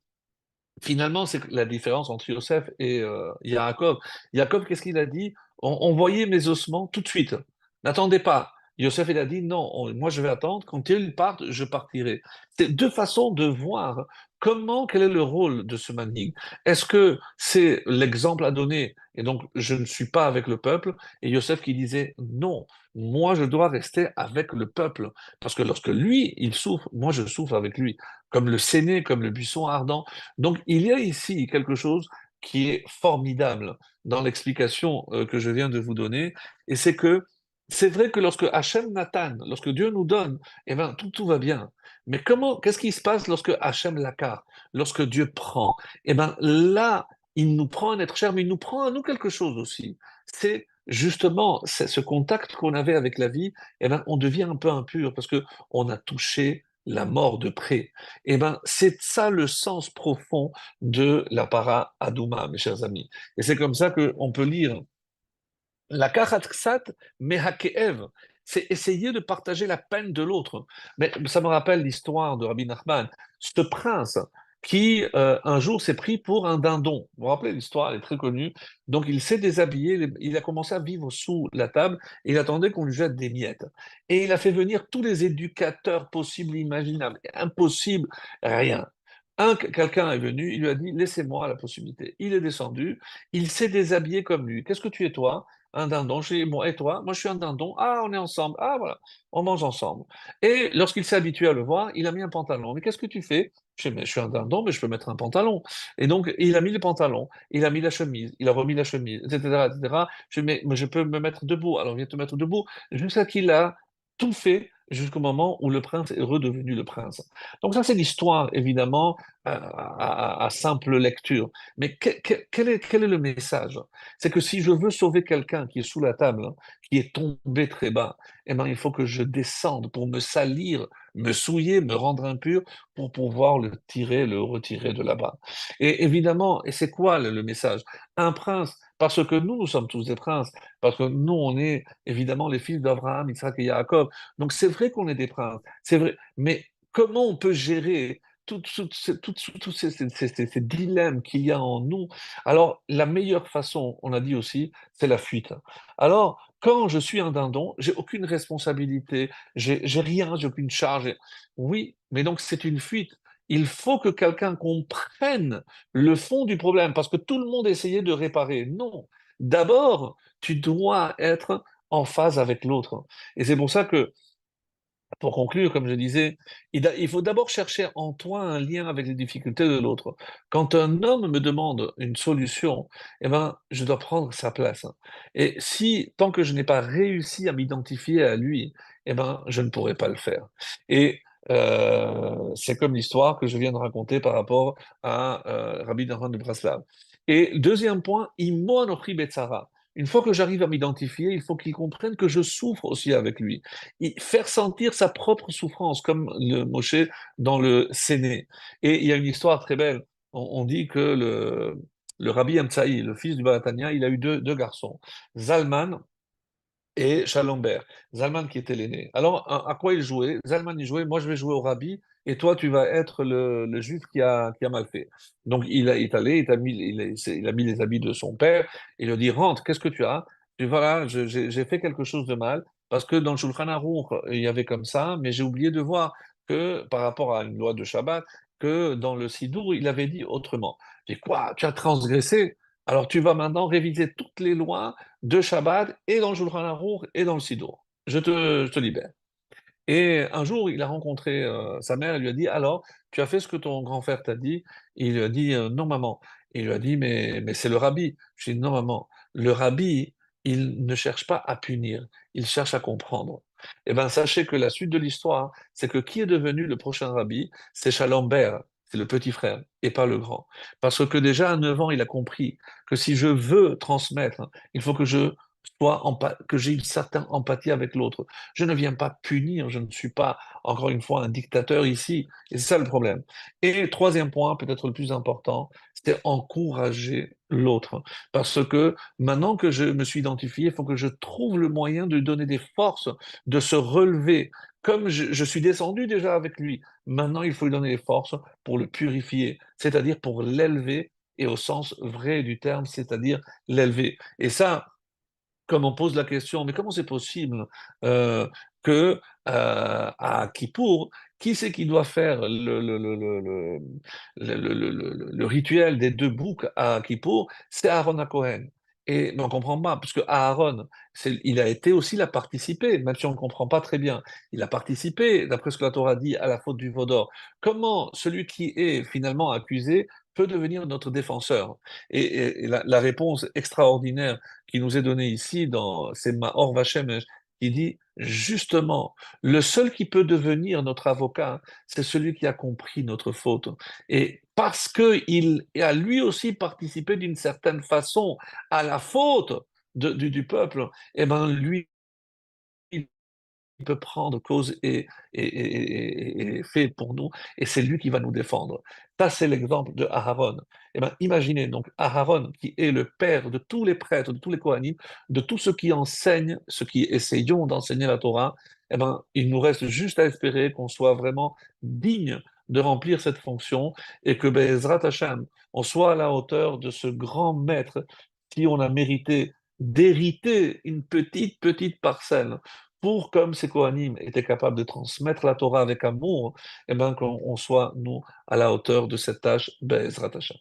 finalement, c'est la différence entre Yosef et Yaakov. Yaakov, qu'est-ce qu'il a dit? On voyait mes ossements tout de suite. N'attendez pas. Yosef, il a dit non, moi je vais attendre. Quand ils partent, je partirai. C'est deux façons de voir quel est le rôle de ce manhic. Est-ce que c'est l'exemple à donner et donc je ne suis pas avec le peuple? Et Yosef qui disait non, moi je dois rester avec le peuple. Parce que lorsque lui, il souffre, moi je souffre avec lui. Comme le séné, comme le buisson ardent. Donc, il y a ici quelque chose qui est formidable dans l'explication que je viens de vous donner, et c'est que c'est vrai que lorsque Hachem Nathan, lorsque Dieu nous donne, eh ben, tout va bien. Mais qu'est-ce qui se passe lorsque Hachem Lakar, lorsque Dieu prend? Eh ben, là, il nous prend un être cher, mais il nous prend à nous quelque chose aussi. C'est justement ce contact qu'on avait avec la vie, eh ben, on devient un peu impur parce que on a touché la mort de près. Eh ben, c'est ça le sens profond de la para Aduma, mes chers amis. Et c'est comme ça qu'on peut lire la karatsat mehakeev. C'est essayer de partager la peine de l'autre. Mais ça me rappelle l'histoire de Rabbi Nachman, ce prince qui un jour s'est pris pour un dindon. Vous vous rappelez l'histoire, elle est très connue. Donc il s'est déshabillé, il a commencé à vivre sous la table et il attendait qu'on lui jette des miettes. Et il a fait venir tous les éducateurs possibles et imaginables. Impossible, rien. Quelqu'un est venu, il lui a dit, laissez-moi la possibilité. Il est descendu, il s'est déshabillé comme lui. Qu'est-ce que tu es toi? Un dindon. J'ai dit, bon, et toi? Moi, je suis un dindon. Ah, on est ensemble. Ah, voilà, on mange ensemble. Et lorsqu'il s'est habitué à le voir, il a mis un pantalon. Mais qu'est-ce que tu fais? Je dis, mais je suis un dindon, mais je peux mettre un pantalon. Et donc, il a mis le pantalon, il a mis la chemise, il a remis la chemise, etc., etc. Je dis, mais je peux me mettre debout. Alors, viens te mettre debout. Jusqu'à qu'il a tout fait jusqu'au moment où le prince est redevenu le prince. Donc ça, c'est l'histoire, évidemment, à simple lecture. Mais quel est le message? C'est que si je veux sauver quelqu'un qui est sous la table, hein, qui est tombé très bas, eh ben, il faut que je descende pour me salir, me souiller, me rendre impur, pour pouvoir le tirer, le retirer de là-bas. Et évidemment, et c'est quoi le message? Un prince, parce que nous sommes tous des princes, parce que nous, on est évidemment les fils d'Abraham, Isaac et Jacob. Donc c'est vrai qu'on est des princes, c'est vrai. Mais comment on peut gérer tous ces dilemmes qu'il y a en nous? Alors, la meilleure façon, on a dit aussi, c'est la fuite. Alors, quand je suis un dindon, j'ai aucune responsabilité, j'ai rien, j'ai aucune charge. Oui, mais donc c'est une fuite. Il faut que quelqu'un comprenne le fond du problème, parce que tout le monde essayait de réparer. Non. D'abord, tu dois être en phase avec l'autre. Et c'est pour ça que, pour conclure, comme je disais, il faut d'abord chercher en toi un lien avec les difficultés de l'autre. Quand un homme me demande une solution, eh ben, je dois prendre sa place. Et si, tant que je n'ai pas réussi à m'identifier à lui, eh ben, je ne pourrai pas le faire. Et c'est comme l'histoire que je viens de raconter par rapport à Rabbi Nachman de Braslav. Et deuxième point, Imo Anochi Betzara. Une fois que j'arrive à m'identifier, il faut qu'il comprenne que je souffre aussi avec lui faire sentir sa propre souffrance, comme le Moshe dans le Séné. Et il y a une histoire très belle. On dit que le Rabbi Amtsaï, le fils du Baratania, il a eu deux garçons, Zalman et Shalomber. Zalman qui était l'aîné. Alors, à quoi il jouait? Zalman, il jouait, moi je vais jouer au Rabbi, et toi tu vas être le juif qui a mal fait. Donc il est allé, il a mis les habits de son père, et il lui a dit, rentre, qu'est-ce que tu as? Et voilà, j'ai fait quelque chose de mal, parce que dans le Shulchan Aruch, il y avait comme ça, mais j'ai oublié de voir que, par rapport à une loi de Shabbat, que dans le Sidour, il avait dit autrement. J'ai dit, quoi, tu as transgressé? Alors tu vas maintenant réviser toutes les lois de Shabbat et dans le Shulchan Aruch et dans le Sidour. Je te libère. Et un jour, il a rencontré sa mère, elle lui a dit, alors, tu as fait ce que ton grand frère t'a dit? Il lui a dit, non, maman. Il lui a dit, mais c'est le rabbi. Je lui ai dit, non, maman, le rabbi, il ne cherche pas à punir, il cherche à comprendre. Eh bien, sachez que la suite de l'histoire, c'est que qui est devenu le prochain rabbi? C'est Shalom Ber, c'est le petit frère, et pas le grand. Parce que déjà à 9 ans, il a compris que si je veux transmettre, il faut que que j'ai une certaine empathie avec l'autre. Je ne viens pas punir, je ne suis pas, encore une fois, un dictateur ici. Et c'est ça le problème. Et troisième point, peut-être le plus important, c'est encourager l'autre. Parce que maintenant que je me suis identifié, il faut que je trouve le moyen de lui donner des forces, de se relever. Comme je suis descendu déjà avec lui, maintenant il faut lui donner des forces pour le purifier, c'est-à-dire pour l'élever, et au sens vrai du terme, c'est-à-dire l'élever. Et ça, comme on pose la question, mais comment c'est possible euh, que à Kippour, qui c'est qui doit faire le rituel des deux boucs à Kippour? C'est Aaron à Cohen. Et mais on ne comprend pas, parce que Aaron, il a été aussi, il a participé, même si on ne comprend pas très bien. Il a participé, d'après ce que la Torah dit, à la faute du Vaudor. Comment celui qui est finalement accusé peut devenir notre défenseur? Et la réponse extraordinaire qui nous est donné ici, c'est Maor Vachem, qui dit justement, le seul qui peut devenir notre avocat, c'est celui qui a compris notre faute. Et parce qu'il a lui aussi participé d'une certaine façon à la faute du peuple, eh ben lui, il peut prendre cause et fait pour nous, et c'est lui qui va nous défendre. Ça, c'est l'exemple de Aharon. Eh ben, imaginez donc Aharon, qui est le père de tous les prêtres, de tous les Kohanim, de tous ceux qui enseignent, ceux qui essayons d'enseigner la Torah. Eh ben, il nous reste juste à espérer qu'on soit vraiment digne de remplir cette fonction, et que Bezrat Hashem, on soit à la hauteur de ce grand maître qui on a mérité d'hériter une petite parcelle pour, comme ces Kohanim étaient capables de transmettre la Torah avec amour, eh ben, qu'on soit, nous, à la hauteur de cette tâche, Be'ezrat Hashem.